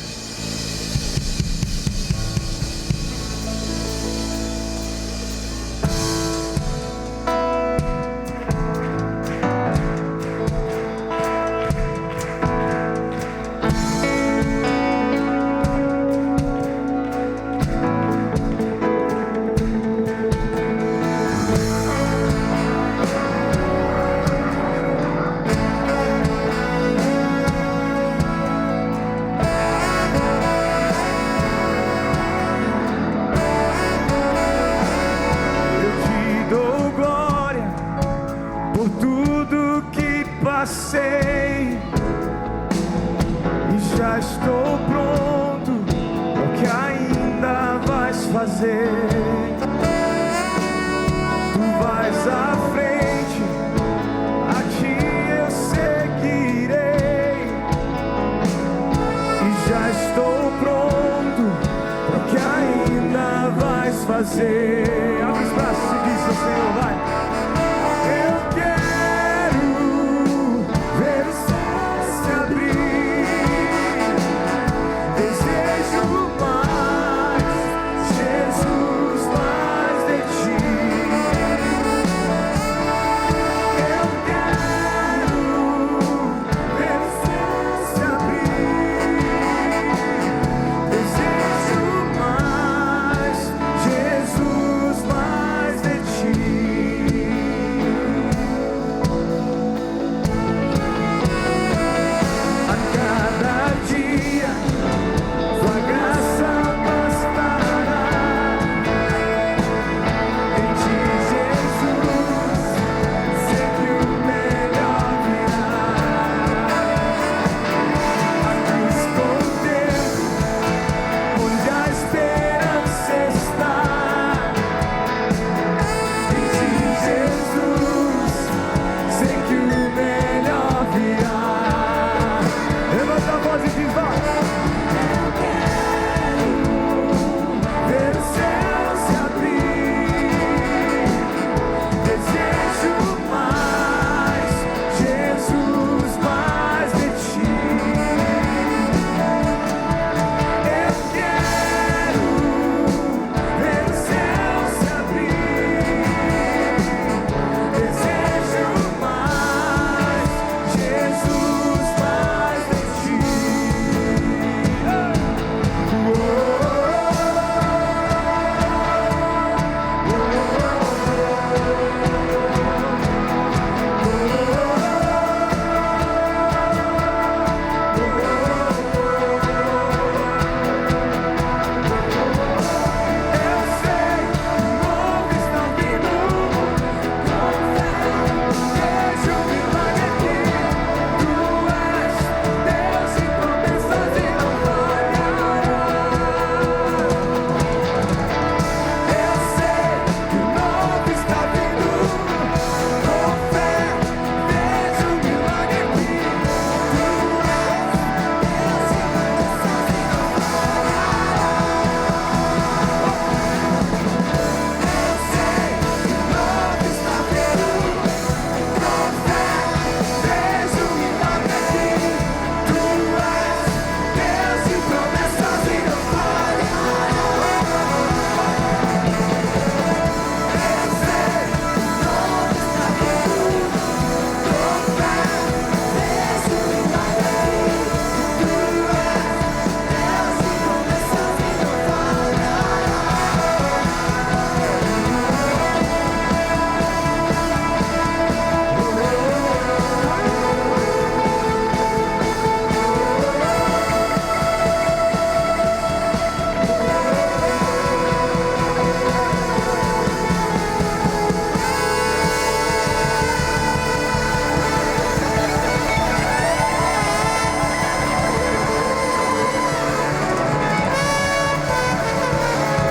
fazer. Tu vais à frente, a ti eu seguirei, e já estou pronto para o que ainda vais fazer. Abre os braços e diz ao Senhor, vai. Eu quero ver o céu se abrir, desejo mais, Jesus, mais de ti. Eu quero ver o céu se abrir, desejo mais, Jesus, mais de ti. A cada dia tua graça bastará. Em ti, Jesus, sei que o melhor virá. Aqui estou dentro, onde a esperança está. Em ti, Jesus, sei que o melhor virá. Levanta a voz e diz, vai. Ver o céu se abrir, desejo mais, Jesus, mais de ti. Eu quero ver o céu se abrir, desejo mais, Jesus, mais de ti. Eu sei que o novo está vindo, com fé vejo o milagre aqui. Tu és Deus e promessas e não falhará. Eu sei que o novo está vindo, com fé vejo o milagre aqui. Tu és Deus e promessas e não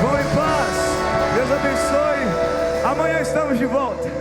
Vão em paz. Deus abençoe. Amanhã estamos de volta.